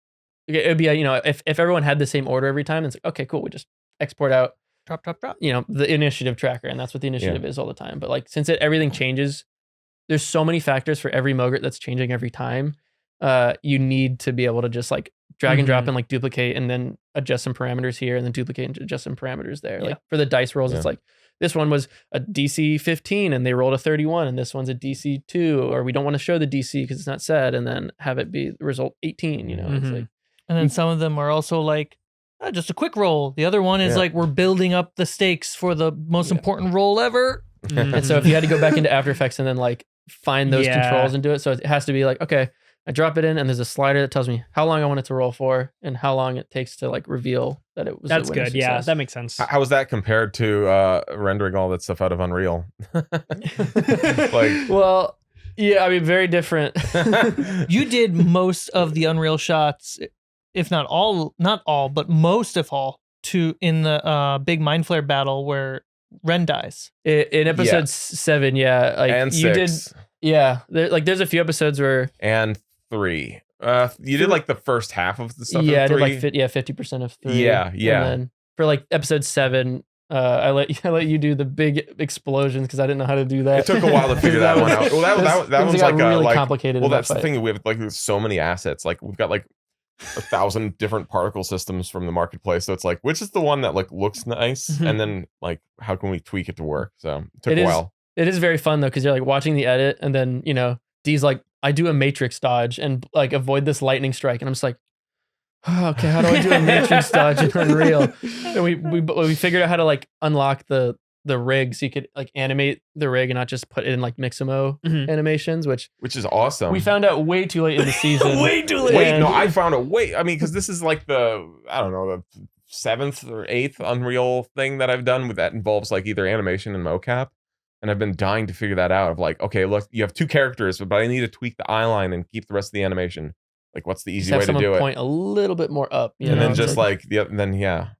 it would be if everyone had the same order every time, it's like okay, cool, we just export out drop. the initiative tracker, and that's what the initiative is all the time. But like since everything changes, there's so many factors for every Mogrit that's changing every time. You need to be able to just like drag and drop and like duplicate and then adjust some parameters here and then duplicate and adjust some parameters there. Like for the dice rolls, it's like this one was a DC 15 and they rolled a 31 and this one's a DC 2, or we don't want to show the DC because it's not said, and then have it be the result 18, you know. It's like, and then some of them are also like just a quick roll. The other one is like we're building up the stakes for the most important roll ever. And so if you had to go back into After Effects and then like find those controls and do it, so it has to be like, okay, I drop it in and there's a slider that tells me how long I want it to roll for and how long it takes to like reveal that it was. That's a winning good. success. Yeah, that makes sense. How was that compared to rendering all that stuff out of Unreal? Like, well, yeah, I mean, very different. You did most of the Unreal shots, if not all, but most of all, in the big Mind Flare battle where Ren dies. In episode 7, yeah, like and you 6. did. Yeah, there's a few episodes where And 3. You did like the first half of the stuff. Yeah, I in 3. did like 50% of 3. Yeah. And then for like episode 7, I let you do the big explosions because I didn't know how to do that. It took a while to figure that one out. Well, that things was got like really complicated. Well, in that that's the fight. thing. We have like so many assets. Like we've got like 1,000 different particle systems from the marketplace. So it's like, which is the one that like looks nice, and then like how can we tweak it to work? So it took a while. It is very fun though because you're like watching the edit, and then you know D's like, I do a matrix dodge and like avoid this lightning strike, and I'm just like, oh, okay, how do I do a matrix dodge in Unreal? And we figured out how to like unlock the rig so you could like animate the rig and not just put it in like Mixamo animations, which is awesome. We found out way too late in the season. Way too late. Wait, no, I found it way. I mean, because this is like the 7th or 8th Unreal thing that I've done with that involves like either animation and mocap. And I've been dying to figure that out of like, okay, look, you have 2 characters, but I need to tweak the eye line and keep the rest of the animation. Like, what's the easy way to do it? Point a little bit more up, and then just like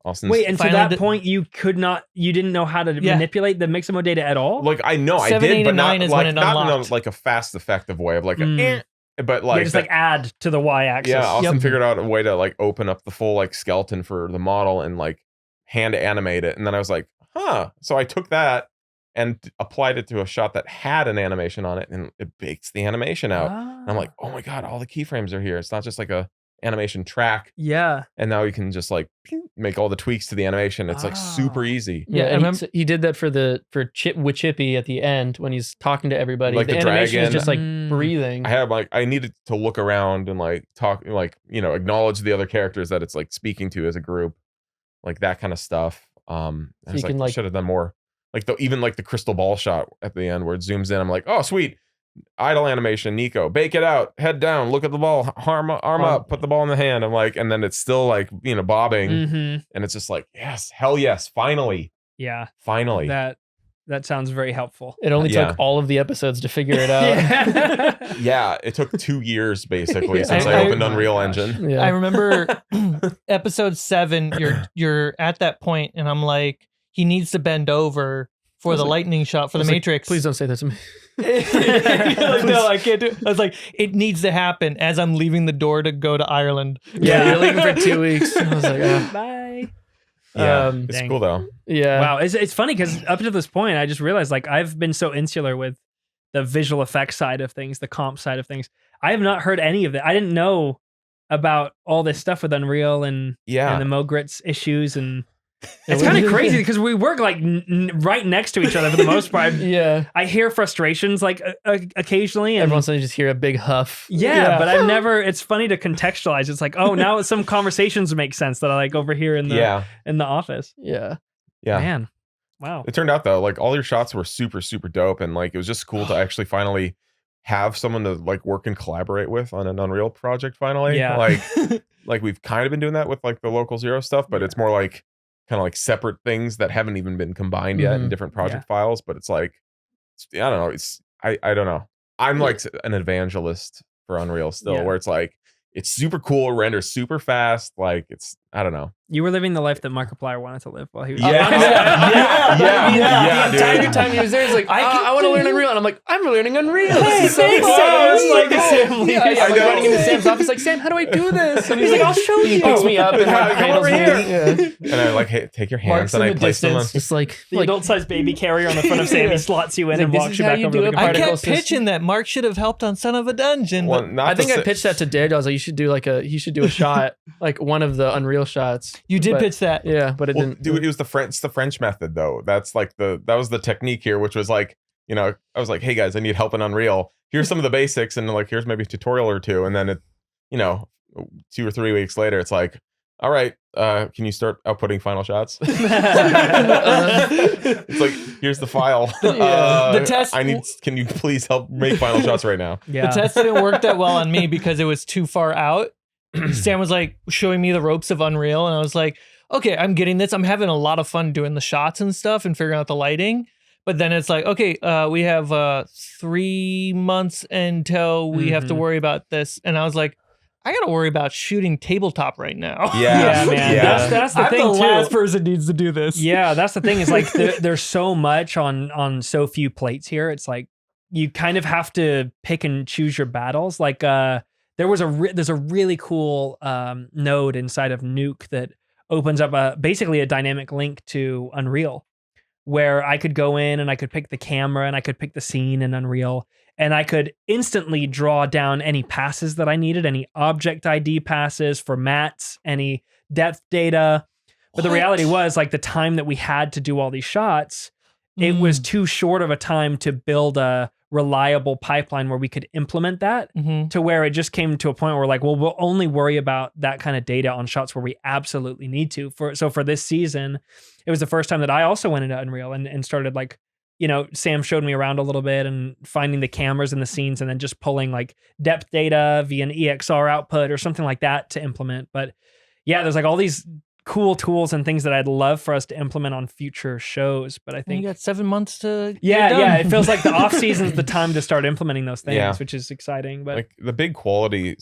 Austin's. Wait, and to that point, you didn't know how to manipulate the Mixamo data at all? Like, I know 7, I did, 8, but and 9 not is like when it not in a, unlocked. like a fast, effective way of like but like just like add to the y-axis. Yeah, Austin figured out a way to like open up the full like skeleton for the model and like hand animate it, and then I was like, so I took that and applied it to a shot that had an animation on it, and it bakes the animation out. And I'm like, oh my god, all the keyframes are here. It's not just like a animation track. Yeah. And now you can just like make all the tweaks to the animation. It's like super easy. Yeah, and he did that for Chip with Chippy at the end when he's talking to everybody. Like the animation dragon. is just like breathing. I needed to look around and like talk, like, you know, acknowledge the other characters that it's like speaking to as a group, like that kind of stuff. I was like, I should have done more. Like even like the crystal ball shot at the end where it zooms in. I'm like, oh sweet, idle animation, Nico, bake it out, head down, look at the ball, arm up, put the ball in the hand. I'm like, and then it's still like, you know, bobbing, and it's just like, yes, hell yes, finally, finally. That sounds very helpful. It only took all of the episodes to figure it out. Yeah, it took 2 years basically since I opened Unreal Engine. I remember episode 7. You're at that point, and I'm like, he needs to bend over for the lightning shot for the Matrix. Please don't say that to me. No, I can't do it. I was like, it needs to happen as I'm leaving the door to go to Ireland. Yeah, you're leaving for 2 weeks. I was like, bye. Yeah, it's cool though. Yeah. Wow, it's funny because up to this point, I just realized like I've been so insular with the visual effects side of things, the comp side of things. I have not heard any of it. I didn't know about all this stuff with Unreal and the Mogrit's issues, and it's kind of crazy because we work like right next to each other for the most part. Yeah, I hear frustrations like occasionally, and every once in a while you just hear a big huff. Yeah, but I've never. It's funny to contextualize. It's like, oh, now some conversations make sense that I like over here in the office. Yeah, man, wow. It turned out though, like all your shots were super super dope, and like it was just cool to actually finally have someone to like work and collaborate with on an Unreal project. Finally, like we've kind of been doing that with like the Local Zero stuff, but it's more like kind of like separate things that haven't even been combined yet in different project files. But it's like, I don't know. It's I don't know. I'm like an evangelist for Unreal still, where it's like it's super cool, it renders super fast. Like it's I don't know. You were living the life that Markiplier wanted to live while he was. Yeah. The entire time he was there, he's like, I want to learn Unreal. And I'm like, I'm learning Unreal. This is so thanks, fun. Sam. Like, Sam. yeah, I I'm know. running into Sam's office like, Sam, how do I do this? And he's like, I'll show you. He picks me up and like, Come over cradles here. me. Yeah. And I like, hey, take your hands Mark's and in I the place them on. distance, just like The adult-sized baby carrier on the front of Sam. He slots you in He's and like, walks this you is how back you over do to it. the I Particle kept system. pitching that Mark should have helped on Son of a Dungeon. Well, But not I think to I say- pitched that to Daredevil. I was like, you should do he should do a shot, like one of the Unreal shots. you did But- pitch that. Yeah, but it Well, didn't. dude, it was the French method though. That's like that was the technique here, which was like, I was like, hey guys, I need help in Unreal. Here's some of the basics, and like here's maybe a tutorial or two, and then it, 2 or 3 weeks later, it's like, all right, can you start outputting final shots? It's like, here's the file. The test- Can you please help make final shots right now? Yeah. The test didn't work that well on me because it was too far out. Sam was like showing me the ropes of Unreal, and I was like, okay, I'm getting this. I'm having a lot of fun doing the shots and stuff and figuring out the lighting. But then it's like, okay, we have 3 months until we have to worry about this. And I was like, I got to worry about shooting tabletop right now. Yeah, man. Yeah. That's the I'm thing the too. last person needs to do this. Yeah, that's the thing. Is like there's so much on so few plates here. It's like you kind of have to pick and choose your battles. Like there's a really cool node inside of Nuke that opens up basically a dynamic link to Unreal, where I could go in and I could pick the camera and I could pick the scene in Unreal, and I could instantly draw down any passes that I needed, any object ID passes for mats, any depth data. But the reality was, like, the time that we had to do all these shots, it was too short of a time to build a reliable pipeline where we could implement that, to where it just came to a point where, like, well, we'll only worry about that kind of data on shots where we absolutely need to. So for this season, it was the first time that I also went into Unreal and started, like, Sam showed me around a little bit and finding the cameras and the scenes and then just pulling like depth data via an EXR output or something like that to implement. But yeah, there's like all these cool tools and things that I'd love for us to implement on future shows. But I And think you got 7 months to yeah, it feels like the off season is the time to start implementing those things, Yeah. which is exciting. But Like the big quality,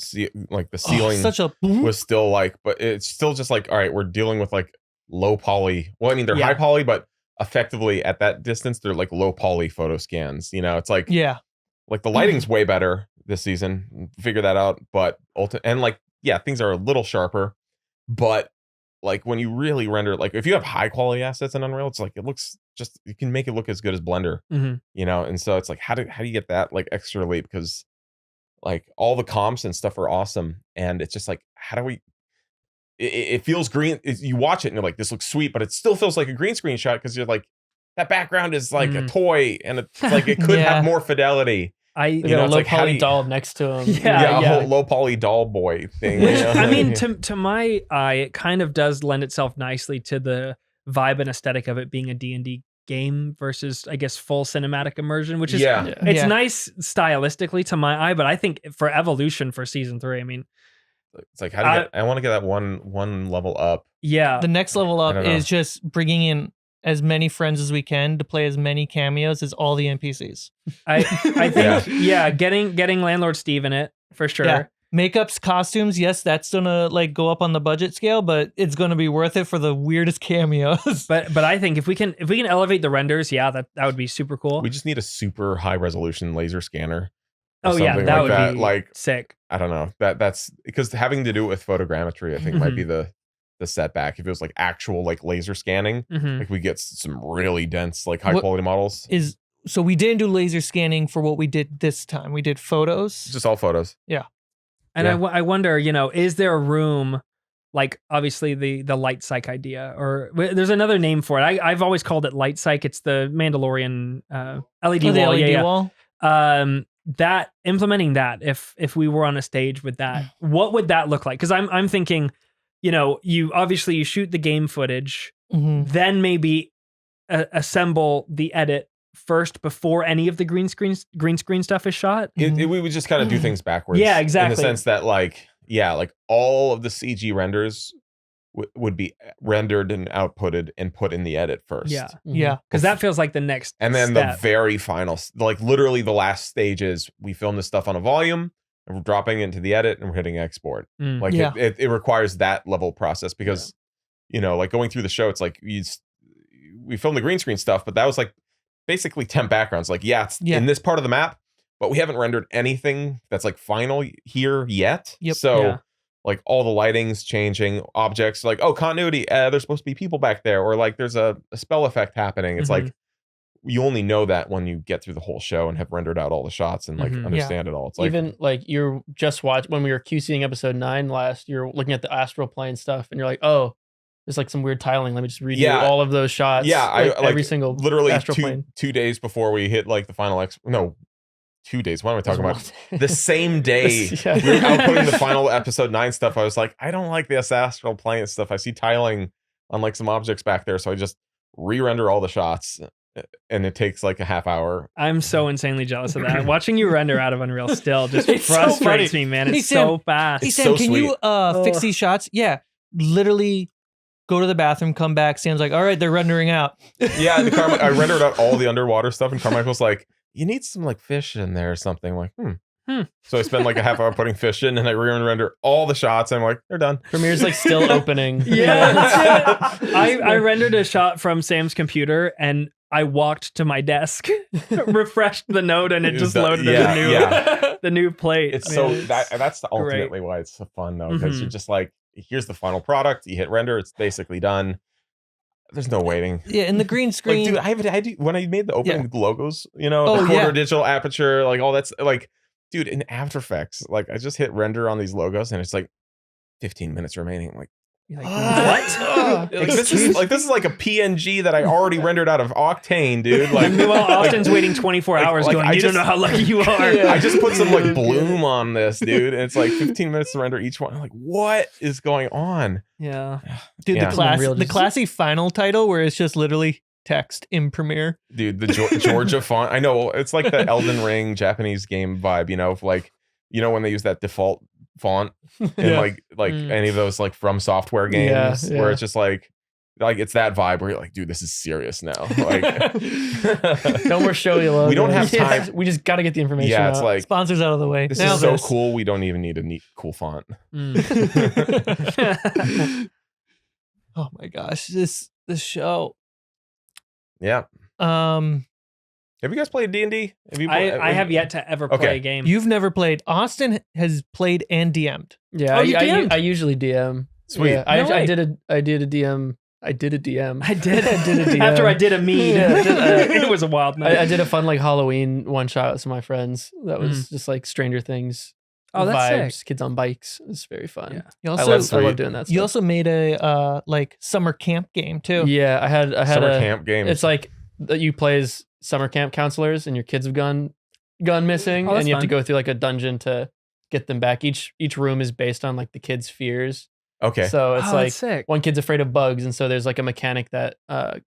like the ceiling such a was still like, but it's still just like, all right, we're dealing with like low poly. Well, I mean, they're Yeah. high poly, but effectively at that distance, they're like low poly photo scans. It's like, yeah. like the lighting's way better this season. Figure that out. But and like, yeah, things are a little sharper, but like when you really render, like if you have high quality assets in Unreal, it's like, it looks just, you can make it look as good as Blender, and so it's like, how do you get that like extra leap? Because like all the comps and stuff are awesome. And it's just like, how do we, it feels green. You watch it and you're like, this looks sweet, but it still feels like a green screen shot because you're like, that background is like a toy, and it's like it could Yeah. have more fidelity. They got it's a low like, how do poly you- doll next to him. Yeah. A whole low poly doll boy thing. Which, you know? I mean, to my eye, it kind of does lend itself nicely to the vibe and aesthetic of it being a D&D game versus, I guess, full cinematic immersion, which is yeah. it's Yeah. nice stylistically to my eye, but I think for evolution for season 3, I mean, It's like, how do you I want to get that one level up. yeah, The next level up I don't know. is just bringing in as many friends as we can to play as many cameos as all the NPCs. I think getting Landlord Steve in it for sure. Yeah. Makeups, costumes, yes, that's gonna like go up on the budget scale, but it's gonna be worth it for the weirdest cameos. But I think if we can elevate the renders, yeah, that would be super cool. We just need a super high resolution laser scanner. or Oh yeah, something that like would be Like, sick. I don't know. That's because having to do it with photogrammetry, I think might be the setback. If it was like actual like laser scanning, Mhm. like we get some really dense, like high quality models. So we didn't do laser scanning for what we did this time. We did photos. Just all photos. And Yeah. I wonder, is there a room, like obviously the light psych idea, or there's another name for it. I've always called it light psych. It's the Mandalorian LED Oh, the wall. LED yeah. wall. That implementing that, if we were on a stage with that, what would that look like? Because I'm thinking, you obviously shoot the game footage, Mhm. then maybe assemble the edit first before any of the green screen stuff is shot. We would just kind of do things backwards. Yeah, exactly. In the sense that like all of the CG renders would be rendered and outputted and put in the edit first. Yeah. Yeah. Because that feels like the next And then step. the very final, like literally the last stage is we film this stuff on a volume, and we're dropping it into the edit, and we're hitting export. Mm. Like Yeah. it requires that level of process because like going through the show, it's like we filmed the green screen stuff, but that was like basically 10 backgrounds. Like it's in this part of the map, but we haven't rendered anything that's like final here yet. Yep. So like all the lighting's changing, objects like, oh, continuity, there's supposed to be people back there, or like there's a spell effect happening. It's like you only know that when you get through the whole show and have rendered out all the shots and like understand it all. It's like even like you're just when we were QCing episode 9 last, you're looking at the astral plane stuff and you're like, oh, there's like some weird tiling. Let me just redo all of those shots. Yeah, like, I every single literally astral plane. 2 days before we hit like the final 2 days. What am I talking about? The same day we were outputting the final episode 9 stuff. I was like, I don't like this astral plane stuff. I see tiling on like some objects back there, so I just re-render all the shots, and it takes like a half hour. I'm so insanely jealous of that. Watching you render out of Unreal still just It's so frustrates funny. me, man. Hey, It's Sam, so fast. Hey It's Sam, so can you fix Ugh. these shots? Yeah, literally go to the bathroom, come back. Sam's like, all right, they're rendering out. Yeah, I rendered out all the underwater stuff, and Carmichael's like, you need some like fish in there or something. I'm like, So I spend like a half hour putting fish in, and I re-render all the shots. And I'm like, they're done. Premiere's like still opening. Yeah, that's it. I rendered a shot from Sam's computer and I walked to my desk, refreshed the node, and it just loaded the new plate. It's Man, so that's ultimately why it's so fun though, because you're just like, here's the final product. You hit render, it's basically done. There's no waiting. Yeah, in the green screen. Like, dude, I do when I made the opening logos, the Oh, quarter digital aperture, like all that's like, dude, in After Effects, like I just hit render on these logos, and it's like 15 minutes remaining. I'm like, you're like, what? like, this is like a PNG that I already rendered out of Octane, dude. Like, Meanwhile, Austin's waiting 24 hours like, going, I you just- don't know how lucky you are. I just put some like bloom on this, dude, and it's like 15 minutes to render each one. I'm like, what is going on? Yeah. Dude, Yeah. the classy final title where it's just literally text in Premiere. Dude, the Georgia font. I know it's like the Elden Ring Japanese game vibe, like when they use that default font in like any of those like From Software games where it's just like it's that vibe where you're like, dude, this is serious now. Like, No more showy logos. We don't have time. We just got to get the information yeah, out. it's like, Sponsors out of the way. this Now is so this. cool. We don't even need a neat, cool font. Oh my gosh, this show. Yeah. Have you guys played D&D? I have yet to ever play a game. You've never played. Austin has played and DM'd. Yeah, Oh, you DM'd? I usually DM. Sweet. Yeah, No way. I did a DM. I did a DM. I did a DM. After I did a mead. Yeah. It was a wild night. I did a fun like Halloween one shot with some of my friends. That was just like Stranger Things. Oh, that's vibes. sick. Kids on bikes. It's very fun. Yeah. You I also love doing that stuff. you also made a like summer camp game too. Yeah, I had Summer a camp game. It's like that you play as summer camp counselors and your kids have gone missing, Oh, that's and you have to fun. go through like a dungeon to get them back. Each room is based on like the kids' fears. Okay. So it's Oh, like that's sick. one kid's afraid of bugs, and so there's like a mechanic that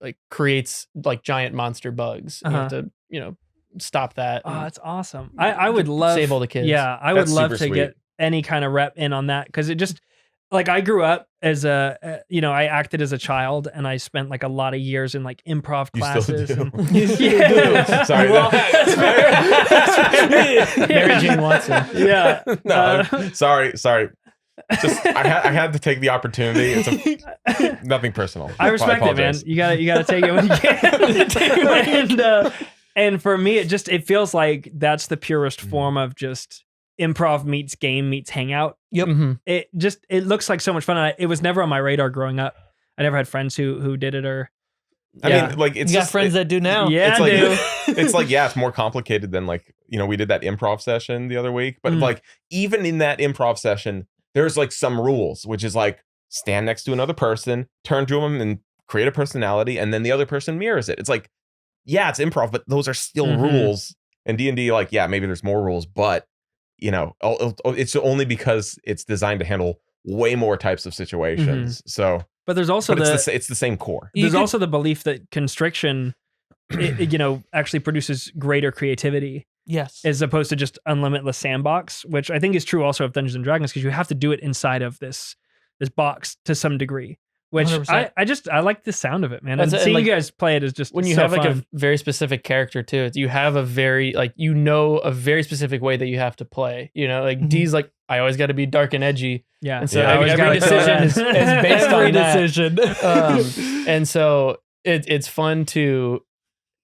like creates like giant monster bugs. And you have to stop that. Oh, and that's awesome. I would love save all the kids. Yeah, I would That's love super to sweet. get any kind of rep in on that because it just like I grew up as I acted as a child and I spent like a lot of years in like improv You classes. still do. and- You still Yeah. Sorry. Well, that's fair. Mary Jane Watson. Yeah. No, sorry. Just I had to take the opportunity. It's nothing personal. I respect it, man. apologize. You gotta take it when you can. And for me, it feels like that's the purest form of just improv meets game meets hangout. Yep. Mhm. It looks like so much fun. It was never on my radar growing up. I never had friends who did it or. I mean, like it's You got just, friends that do now. Yeah, it's I like, do. it's like, yeah, it's more complicated than like, we did that improv session the other week, but like even in that improv session, there's like some rules, which is like stand next to another person, turn to them and create a personality. And then the other person mirrors it. It's like, yeah, it's improv, but those are still rules. And D&D, like, yeah, maybe there's more rules, but it's only because it's designed to handle way more types of situations. So, But there's also it's the same core. there's also the belief that constriction, actually produces greater creativity Yes. as opposed to just unlimitless sandbox, which I think is true also of Dungeons and Dragons because you have to do it inside of this box to some degree. which 100%. I like the sound of it, man. That's And it, seeing like, you guys play it is just when you so have like fun. a very specific character too. You have a very like a very specific way that you have to play. You know, like Mhm. D's like I always got to be dark and edgy, yeah. and so Yeah. every gotta decision is based Every on that. decision. And so it's fun to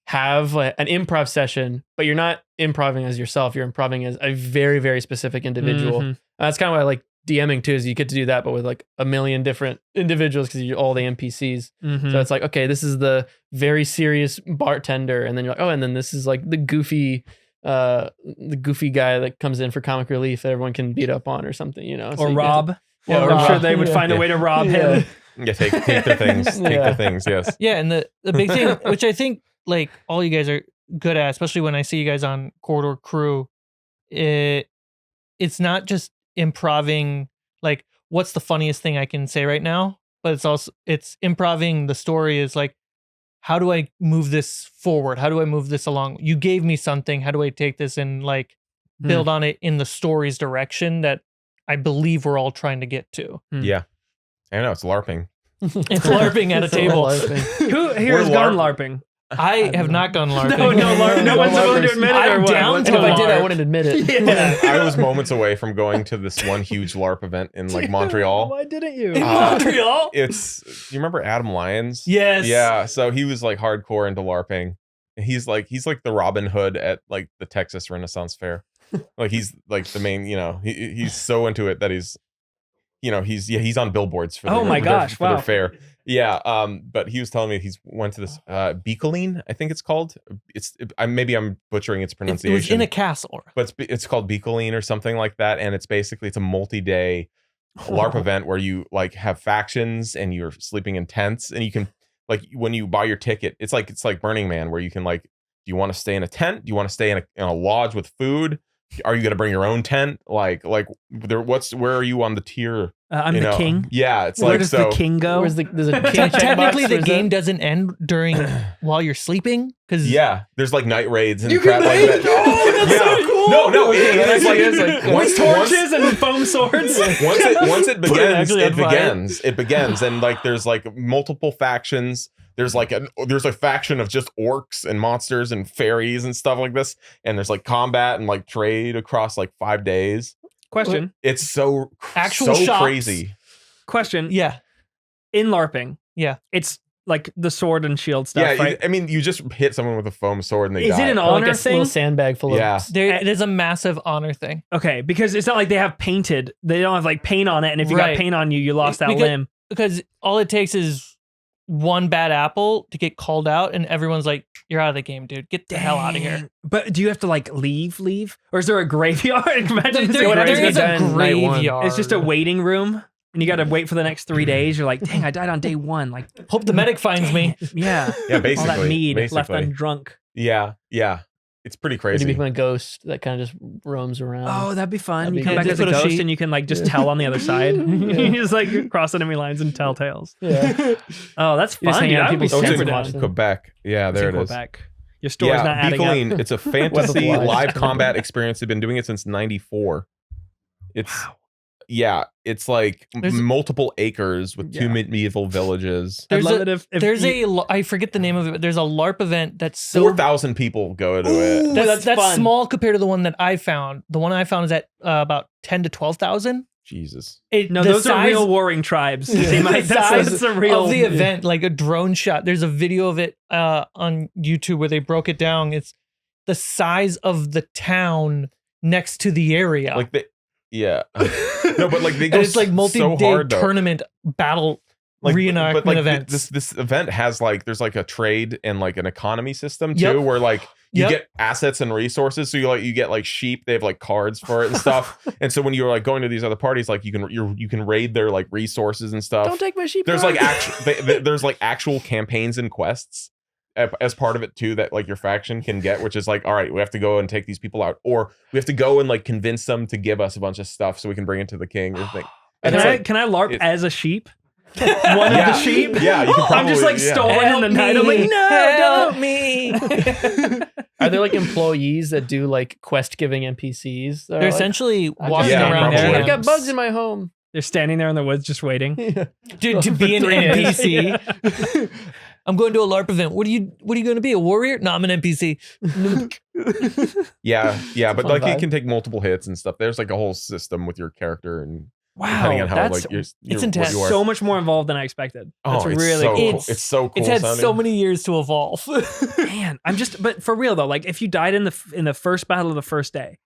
have like an improv session, but you're not improving as yourself. You're improving as a very, very specific individual. Mhm. That's kind of why I like DMing too, is you get to do that, but with like a million different individuals because you're all the NPCs. Mhm. So it's like, okay, this is the very serious bartender, and then you're like, oh, and then this is like the goofy guy that comes in for comic relief that everyone can beat up on or something, you know? So Or you get to- rob. Yeah, or I'm sure rob. they would Yeah. find a way to rob Yeah. him. Yeah, take the things. Take Yeah. the things. Yes. Yeah, and the big thing, which I think like all you guys are good at, especially when I see you guys on Corridor Crew, it's not just improving like what's the funniest thing I can say right now, but it's improving the story is like, how do I move this forward? How do I move this along? You gave me something. How do I take this and like build on it in the story's direction that I believe we're all trying to get to? Yeah. I know it's LARPing. It's LARPing at a It's all table. LARPing. Who here has We're gone LARP. LARPing? I have not gone LARPing. No one's willing to admit it. Or I'm what? down What's And if going I did, on? I wouldn't admit it. Yeah. I was moments away from going to this one huge LARP event in like Montreal. Why didn't you? In Montreal? It's do you remember Adam Lyons? Yes. Yeah, so he was like hardcore into LARPing. He's like the Robin Hood at like the Texas Renaissance Fair. Like he's like the main, he's so into it that he's on billboards for the, Oh my gosh, for their wow. fair. Yeah, but he was telling me he's went to this Beacoline, I think it's called. Maybe I'm butchering its It pronunciation. was in a castle. But it's called Beacoline or something like that, and it's a multi-day LARP event where you like have factions and you're sleeping in tents, and you can like when you buy your ticket, it's like Burning Man where you can like, do you want to stay in a tent? Do you want to stay in a lodge with food? Are you gonna bring your own tent? Like where are you on the tier? I'm the king. Yeah, it's Where like does so. the king go? There's a king Technically, checkbox, the or is game that- doesn't end during while you're sleeping because Yeah, there's like night raids and You crap can like raid? that. Oh, that's so Yeah. cool. No, That it's like, actually is, like, once, With torches and foam swords. once it Put it begins, actually on fire. it begins, and like there's like multiple factions. There's a faction of just orcs and monsters and fairies and stuff like this, and there's like combat and like trade across like 5 days. Question. It's so Actual so shops. crazy. Question. yeah, In LARPing. Yeah. It's like the sword and shield stuff, Yeah, right? I mean, you just hit someone with a foam sword and they Is die. it an Or like honor a thing? little sandbag full of Yeah. it is a massive honor thing. Okay, because it's not like they have painted. They don't have like paint on it, and if you got Right. paint on you, you lost that Because- limb. Because all it takes is one bad apple to get called out, and everyone's like, "You're out of the game, dude. Get the hell out of here." Dang. But do you have to like leave, or is there a graveyard? Imagine There, what happens there if is you a die in night one. graveyard. It's just a waiting room, and you got to wait for the next 3 days. You're like, dang, I died on day one. Like, Hope the medic finds me. yeah, Yeah, all basically. that mead left basically. undrunk. Yeah. It's pretty Or do you crazy. become a ghost that kind of just roams around? Oh, that'd be fun. That'd You be come good. back Just as a put a ghost, sheet. and you can like just tell on the other side. You just like cross enemy lines and tell tales. yeah. Oh, that's You just fun. hang Dude. out I would be people's Oh, it's super tents and in down. watch them. Quebec. Yeah, there it is. Quebec. Your story's not adding up. Beacoline, it's a fantasy Web of live Lies. combat experience. They've been doing it since '94. It's it's like There's- multiple acres with Yeah. 2 medieval villages. I'd There's love a- it if There's you- I forget the name of it, but there's a LARP event that's so 4,000 people go to it. that's that's fun. small compared to the one that I found. The one I found is at about 10 to 12,000. Jesus. No, The those are size- real warring tribes. Yeah. See, Mike, The that's size a real of the event, like a drone shot. There's a video of it on YouTube where they broke it down. It's the size of the town next to the area. Like no, but like they go and it's like multi-day so hard, though. tournament battle Like, reenactment but, like, events. This event has like there's like a trade and like an economy system too, Yep. where like you Yep. get assets and resources. So you get like sheep. They have like cards for it and stuff. And so when you're like going to these other parties, like you can raid their like resources and stuff. Don't take my sheep. There's dog. like there's like actual campaigns and quests as part of it too that like your faction can get, which is like, all right, we have to go and take these people out, or we have to go and like convince them to give us a bunch of stuff so we can bring it to the king or thing. And it's like, Can I LARP it- as a sheep? One of Yeah. the sheep? Yeah, you can I'm just like probably- yeah. stolen in the night. I'm like, no, help don't. me. Are there like employees that do like quest giving NPCs? They're essentially I'm walking Yeah, around probably. I've areas. got bugs in my home. They're standing there in the woods just waiting. To be an NPC. I'm going to a LARP event. What are you going to be? A warrior? No, I'm an NPC. Yeah, but Fun like vibe. it can take multiple hits and stuff. There's like a whole system with your character and Wow, depending on how that's like it's what intense. you are. so much more involved than I expected. That's it's really so cool. cool. It's so cool. It's had sounding. so many years to evolve. Man, but for real though, like if you died in the first battle of the first day,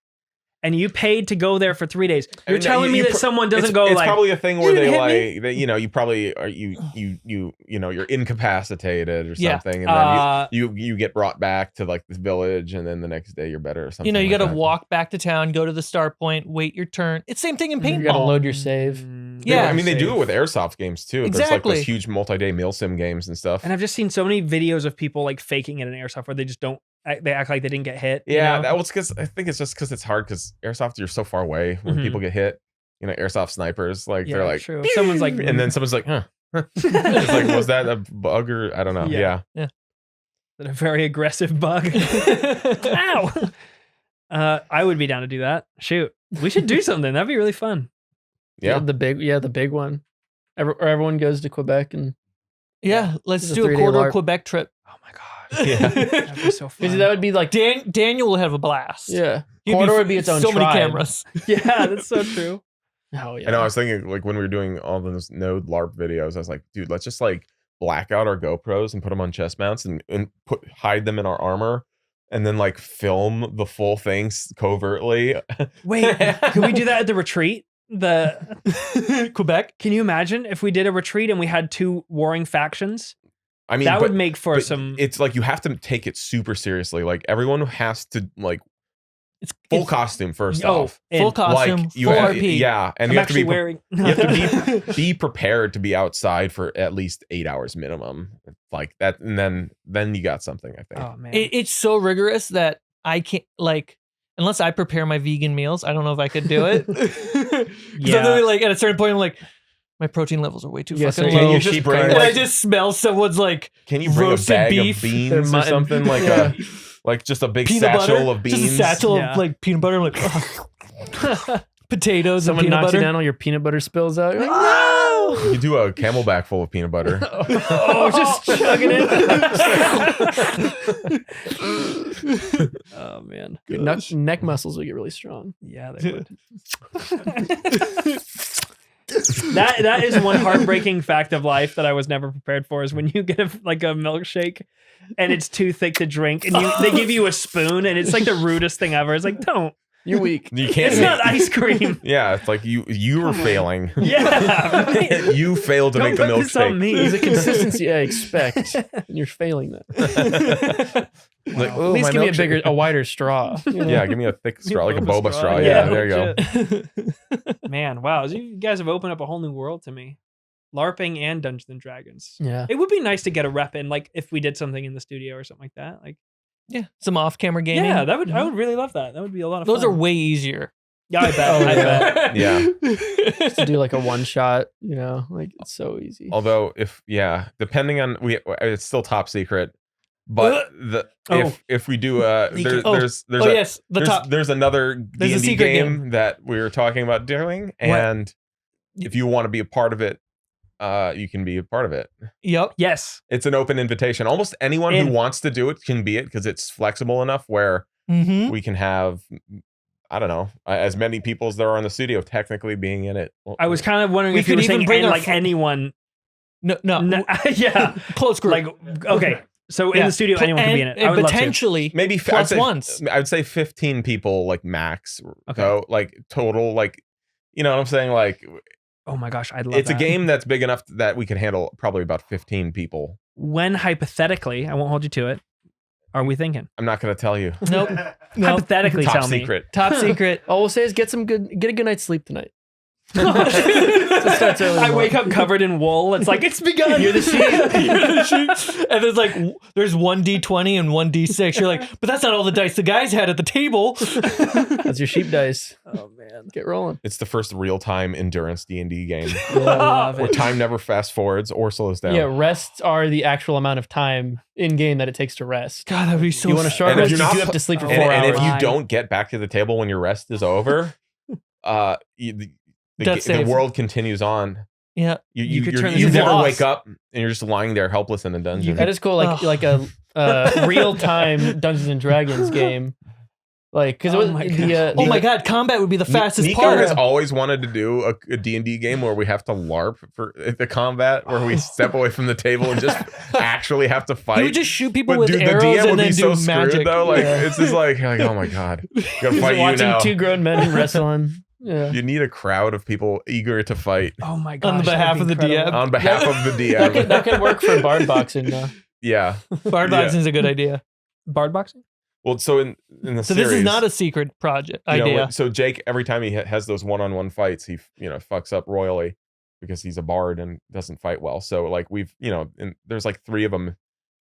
and you paid to go there for 3 days, you're telling me that someone doesn't go it's like. probably a thing where "You they didn't hit like, you probably are you're incapacitated or Yeah. something, and then you get brought back to like this village, and then the next day you're better or something. you like got to that. walk back to town, go to the start point, wait your turn. It's same thing in paintball. You gotta load your save. Yeah. I mean they do it with airsoft games too. There's like Exactly. those huge multi-day meal sim games and stuff. And I've just seen so many videos of people like faking it in airsoft where they just don't. They act like they didn't get hit. Yeah, you know? that was because I think it's just because it's hard because airsoft you're so far away when Mhm. people get hit. Airsoft snipers like Yeah, they're like, true. Someone's like, and then someone's like, huh. It's like, was that a bug or I don't know? Yeah. Yeah. a very aggressive bug. Ow! I would be down to do that. Shoot, we should do something. That'd be really fun. Yeah. The big one. Everyone goes to Quebec and Yeah, let's It's a do a 3-day Corridor LARP. Quebec trip. Oh my god, Yeah. that'd be so fun. that would be like Daniel will have a blast. yeah. He'd Corridor would be its own so many tribe. cameras. yeah, that's so true. Oh yeah. I know. I was thinking like when we were doing all those Node LARP videos, I was like, dude, let's just like black out our GoPros and put them on chest mounts and hide them in our armor, and then like film the full thing covertly. Wait, can we do that at the retreat? Quebec. Can you imagine if we did a retreat and we had 2 warring factions? I mean, That but- would make for but some. It's like you have to take it super seriously. Like everyone has to like It's full costume first Oh, off. and full costume, Like you, full RP. yeah, and I'm you have to actually be wearing. you have to be prepared to be outside for at least 8 hours minimum, like that, and then you got something. I think. Oh man. It's so rigorous that I can't like unless I prepare my vegan meals. I don't know if I could do it. Yeah. I'm literally, like at a certain point, I'm like, my protein levels are way too Yeah, fucking so low. you just bring, and like- I just smell someone's like Can you bring a roasted bag beef, of beans their or mutton. something like Yeah. like just a big peanut satchel butter, of beans? just a satchel Yeah. of like peanut butter. I'm like potatoes Someone and peanut knocks butter. you down, all your peanut butter spills out. You're like, No! You do a camelback full of peanut butter. oh, just chugging it. Oh man, your neck muscles will get really strong. Yeah, they would. that is one heartbreaking fact of life that I was never prepared for is when you get a milkshake and it's too thick to drink and they give you a spoon and it's like the rudest thing ever. It's like, don't. You're weak. You can't. It's not ice cream. Yeah, it's like you were failing. Yeah. Right. You failed to Don't make the put this on milkshake. me. There's a consistency I expect, and you're failing that. Like, At oh, least my give me milkshake. a wider straw. you know? Yeah, give me a thick straw, like a Boba boba straw. straw. Yeah, Yeah, there you go. legit. Man, wow. You guys have opened up a whole new world to me. LARPing and Dungeons and Dragons. Yeah. It would be nice to get a rep in, like if we did something in the studio or something like that. Like, Yeah, some off-camera gaming. yeah, that would I would really love that. That would be a lot of Those fun. are way easier. Yeah, I bet. Oh, I yeah. bet. Yeah. To do like a one shot, like it's so easy. Although, depending on it's still top secret. But if we do there's Oh yes, there's another There's a D&D secret game that we were talking about doing, and if you want to be a part of it, you can be a part of it. Yep. Yes. It's an open invitation. Almost anyone And- who wants to do it can be it because it's flexible enough where Mm-hmm. we can have, I don't know, as many people as there are in the studio technically being in it. I was kind of wondering We if you could were even saying bring our like anyone. No. Yeah. Close group. Like, okay. So in Yeah. the studio, anyone can be in it. I And would love to. potentially maybe plus ones. I would say 15 people like max. Okay. So like total, like, you know what I'm saying? Like Oh my gosh, I'd love it's that. a game that's big enough that we can handle probably about 15 people. When hypothetically, I won't hold you to it, are we thinking? I'm not going to tell you. Nope. Hypothetically, Top tell secret. Top secret. All we'll say is get a good night's sleep tonight. It starts early in the I wake morning. up covered in wool. It's like, it's begun. You're the sheep. You're the sheep. And there's like there's one D20 and one D6. You're like, but that's not all the dice the guys had at the table. That's your sheep dice. Oh man. Get rolling. It's the first real-time endurance D&D game I love where it. time never fast forwards or slows down. Yeah, rests are the actual amount of time in game that it takes to rest. God, that'd be so. You want a short And if rest, you you're not do have pl- to sleep for Oh, 4 and hours. if you Why? don't get back to the table when your rest is over, Death the save. world continues on. Yeah. You could you turn you this never into- wake up and you're just lying there helpless in a dungeon. That is cool. Ugh. Like a real time Dungeons and Dragons game. Like, because Oh my God. Oh my god, combat would be the fastest Nico part. has always wanted to do a D&D game where we have to LARP for the combat, where we step away from the table and just actually have to fight. He would just shoot people But with dude, the arrows DM and would then be do so magic. screwed though. Like Yeah. it's just like oh my god, gotta Just fight you watching now. two grown men wrestling. Yeah. You need a crowd of people eager to fight Oh my gosh. On the behalf of the DM. on behalf of the That DM. can work for bard boxing though. Yeah. Bard boxing is a good idea. Bard boxing? Well, so in the So series, this is not a secret project you know, idea. so Jake, every time he has those one-on-one fights, he fucks up royally because he's a bard and doesn't fight well. So like we've there's like 3 of them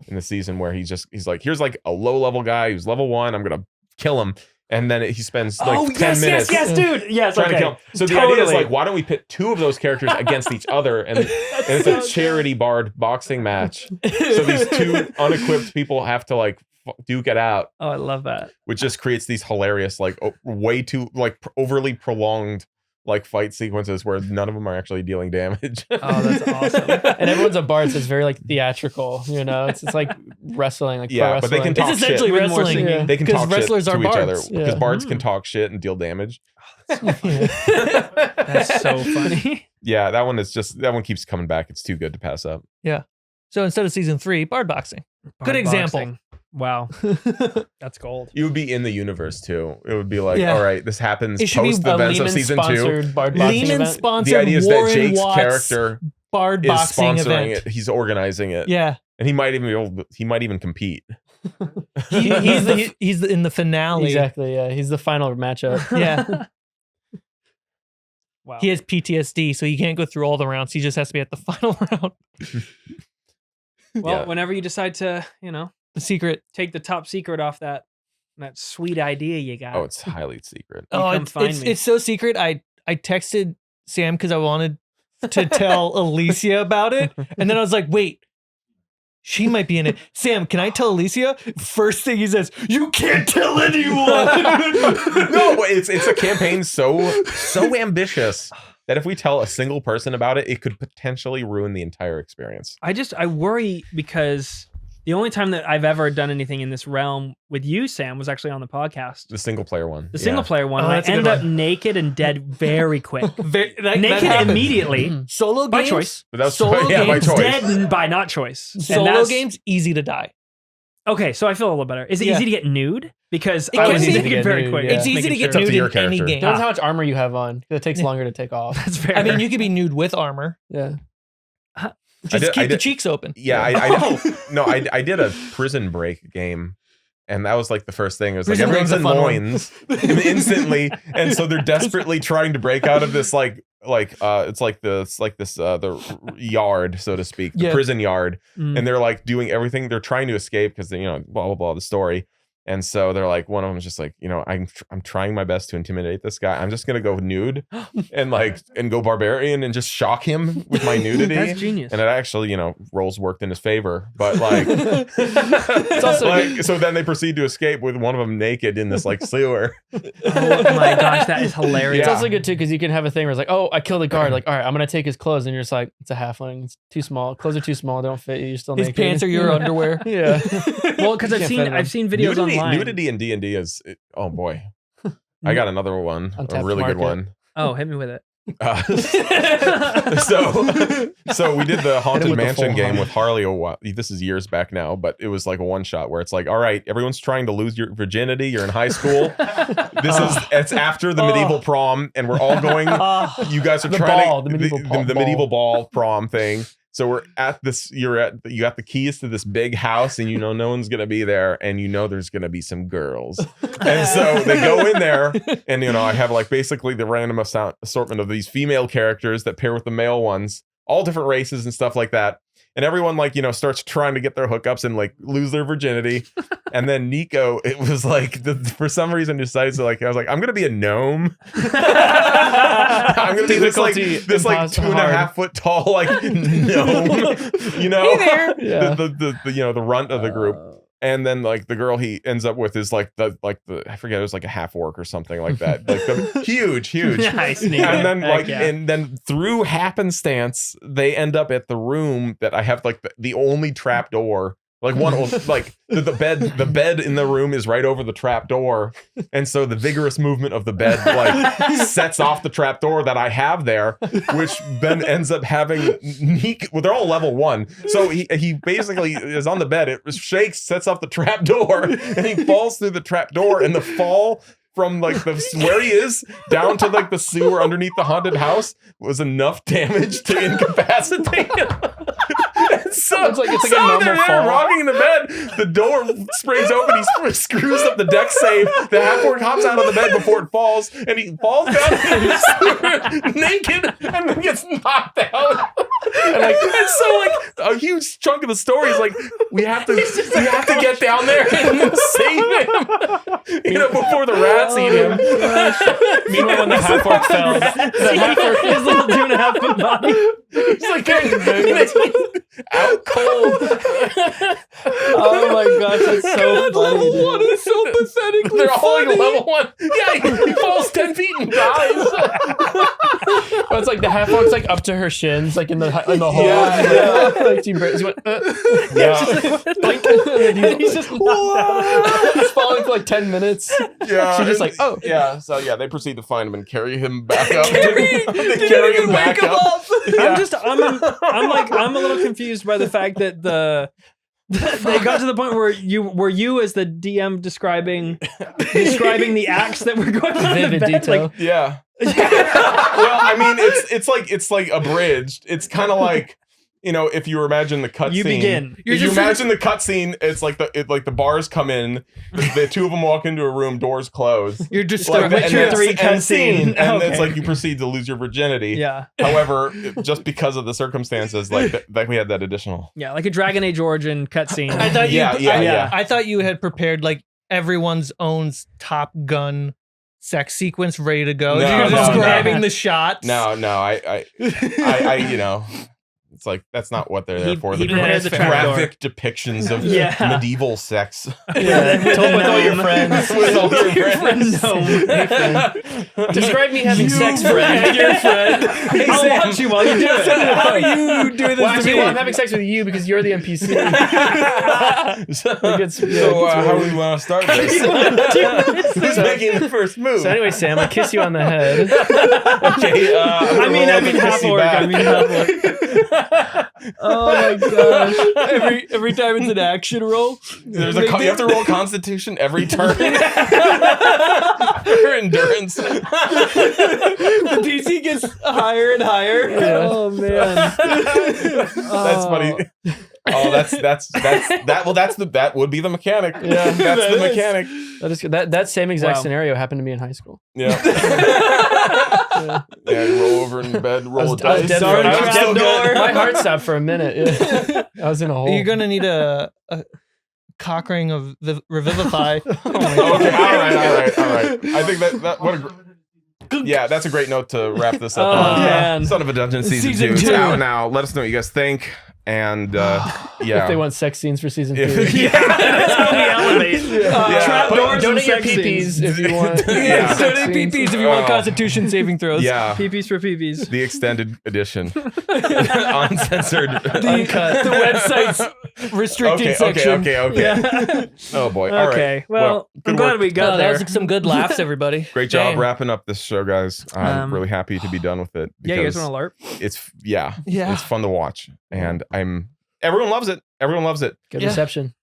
in the season where he's like, here's like a low-level guy who's level 1. I'm gonna kill him, and then he spends like 10 minutes. yes, dude. Yes, Trying okay. to kill him. So the idea is Totally. like, why don't we pit 2 of those characters against each other, and it's a charity bard boxing match. So these 2 unequipped people have to like duke it out, Oh, I love that. which just creates these hilarious, like way too like overly prolonged like fight sequences where none of them are actually dealing damage. Oh, that's awesome. And everyone's a bard, so it's very like theatrical. You know, it's like wrestling, like Yeah, pro but they wrestling. can talk It's essentially shit. With more wrestling. singing. They can Because talk shit wrestlers to are each other bards. because Yeah. bards can talk shit and deal damage. That's so funny. Yeah, that one keeps coming back. It's too good to pass up. So instead of season 3, bard boxing. Bard example. boxing. Wow. That's gold. You would be in the universe too. It would be like, Yeah. all right, this happens It should be post the A events of Lehman season 2. sponsored bard boxing Lehman event. sponsored The idea is that Warren Jake's Watts character bard is boxing sponsoring event. it. He's organizing it, Yeah. and he might even compete. He's in the finale. Exactly. Yeah, he's the final matchup. Yeah. Wow. He has PTSD, so he can't go through all the rounds. He just has to be at the final round. Well, Yeah. whenever you decide to, The secret. take the top secret off that sweet idea you got. Oh, it's highly secret. You come find me. It's so secret. I texted Sam because I wanted to tell Alicia about it. And then I was like, wait, she might be in it. Sam, can I tell Alicia? First thing he says, you can't tell anyone. No, but it's a campaign so ambitious that if we tell a single person about it, it could potentially ruin the entire experience. I worry because the only time that I've ever done anything in this realm with you, Sam, was actually on the podcast. The single player one. The single player one. Oh, And I that's a good ended up one. naked and dead very quick. That Naked happens. immediately. Solo By games. choice. But that's Solo yeah, by games, choice. Dead by not choice. And Solo that's- games, easy to die. Okay, so I feel a little better. Is it Yeah. easy to get nude? Because It I can was be. naked very Nude, quick. yeah. It's easy to Making get sure. up to nude your in any character. game. Depends how much armor you have on. It takes Yeah. longer to take off. That's fair. I mean, you could be nude with armor. Yeah. Just I keep the did- cheeks open. Yeah, I did a prison break game, and that was like the first thing. It was Prison like everyone's Break's in a fun one. loins instantly, and so they're desperately trying to break out of this the yard, so to speak, the Yeah. prison yard, Mm. and they're like doing everything. They're trying to escape because they blah blah blah the story. And so they're like, one of them is just like, I'm trying my best to intimidate this guy. I'm just gonna go nude and go barbarian and just shock him with my nudity. That's genius. And it actually, roles worked in his favor. But like, It's also so then they proceed to escape with one of them naked in this like sewer. Oh my gosh, that is hilarious. It's Yeah. also good too because you can have a thing where it's like, oh, I killed a guard. Like, all right, I'm gonna take his clothes, and you're just like, it's a halfling. It's too small. Clothes are too small. They don't fit you. You're still His naked. pants are your underwear. Yeah. Well, because Can't fit in I've seen videos online. Nudity in D&D is, oh boy. I got another one, a Untapped really good market. one. Oh, hit me with it. So we did the Haunted with the Mansion full game Haunted. with Harley a while. This is years back now, but it was like a one shot where it's like, all right, everyone's trying to lose your virginity. You're in high school. It's after the medieval prom, and we're all going. You guys are The trying ball, to the medieval ball. the medieval ball prom thing. So we're at this. You got the keys to this big house, and no one's gonna be there, and there's gonna be some girls, and so they go in there, and I have like basically the random assortment of these female characters that pair with the male ones, all different races and stuff like that. And everyone starts trying to get their hookups and like lose their virginity. And then Nico, it was like for some reason decides to I was like, I'm gonna be a gnome. I'm gonna be this Difficulty 2.5 foot tall gnome. Hey there. Yeah. The runt of the group. And then like the girl he ends up with is like the I forget, it was like a half orc or something like that. Like the huge. Nice. And then Heck yeah. and then through happenstance, they end up at the room that I have like the only trap door. Like like the bed in the room is right over the trap door, and so the vigorous movement of the bed like sets off the trap door that I have there, which then ends up having well, they're all level 1, so he basically is on the bed. It shakes, sets off the trap door, and he falls through the trap door, and the fall from like where he is down to like the sewer underneath the haunted house was enough damage to incapacitate him. So it's like a normal they're fall. rocking in the bed. The door springs open. He screws up the deck save. The half orc hops out of the bed before it falls, and he falls down naked and then gets knocked out. And so like a huge chunk of the story is like we have to get down there and save him. Before the rats eat him. Meanwhile, when the half orc fell, the half orc, His little 2.5 foot body. He's like out cold. Oh my gosh, that's so funny. Level 1 is so pathetically They're all like level 1. Yeah, he falls 10 feet and dies. but it's like the half orc's like up to her shins, like in the hole. Yeah. Like Team Brady. He went, Yeah. He's just knocked out. He's falling for like 10 minutes. Yeah. She's just like, oh. Yeah. So yeah, they proceed to find him and carry him back up. They carry him back up. Yeah. I'm a little confused by the fact that they got to the point where you as the DM describing the acts that were going on in the Vivid bed, detail. like, Yeah. Well, I mean, it's like abridged. It's kind of like, if you imagine the cutscene. You begin. If you imagine the cutscene, it's like the bars come in, the two of them walk into a room, doors close. You're just Like, Witcher 3 and cutscene. and Okay. it's like you proceed to lose your virginity. Yeah. However, just because of the circumstances, like that we had that additional. Yeah, like a Dragon Age origin cutscene. I thought Yeah. I thought you had prepared like everyone's own Top Gun sex sequence ready to go. No, You're no, describing no. the shots. No, I it's like that's not what they're there for. he The prepared the trapdoor. graphic depictions of Yeah. medieval sex. Yeah, with all your friends. With all your friends. Describe me having sex, friend. And your friend. I'll watch you while you do it. How are you doing this Well, to actually, me? I'm having sex with you because you're the NPC. So how do we want to start this? Who's making the first move? So anyway, Sam, I kiss you on the head. Okay, I mean half orc. Oh my gosh. Every time it's an action roll, you have to roll Constitution every turn for endurance. the DC gets higher and higher. Yeah. Oh man. That's funny. Oh, that would be the mechanic. Yeah. That's the mechanic. That same exact Wow. scenario happened to me in high school. Yeah. Yeah, you roll over in bed, roll a I was dice. dead. Sorry, I was trap dead. door. My heart stopped for a minute. Yeah. I was in a hole. You're gonna need a cock ring of Revivify. Okay, all right. I think that's a great note to wrap this up Oh, on. man. Son of a Dungeon season Season 2. It's 2. out now. Let us know what you guys think. And If they want sex scenes for season 3. That's how we elevate. Trapdoors and Donate your sex scenes. peepees if you want. Yeah. Donate PPs if you want Oh. Constitution saving throws. Yeah. PPs for PPs. The extended edition. Uncensored. Uncut. The website's restricted section. Okay. Yeah. Oh boy. All right. Okay. Well, good I'm glad work. we got That there. was some good laughs, everybody. Great job Dang. wrapping up this show, guys. I'm really happy to be done with it. Yeah, you guys because want to LARP? Yeah. it's fun to watch, and everyone loves it. Everyone loves it. Good Yeah. reception.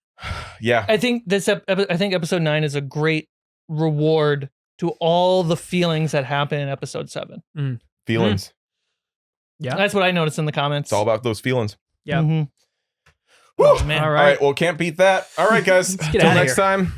Yeah. I think episode 9 is a great reward to all the feelings that happen in episode 7. Feelings. Yeah. That's what I noticed in the comments. It's all about those feelings. Yeah. Mhm. Woo! Oh, man. All All right. right. Well, can't beat that. All right, guys. get Till outta next here. time.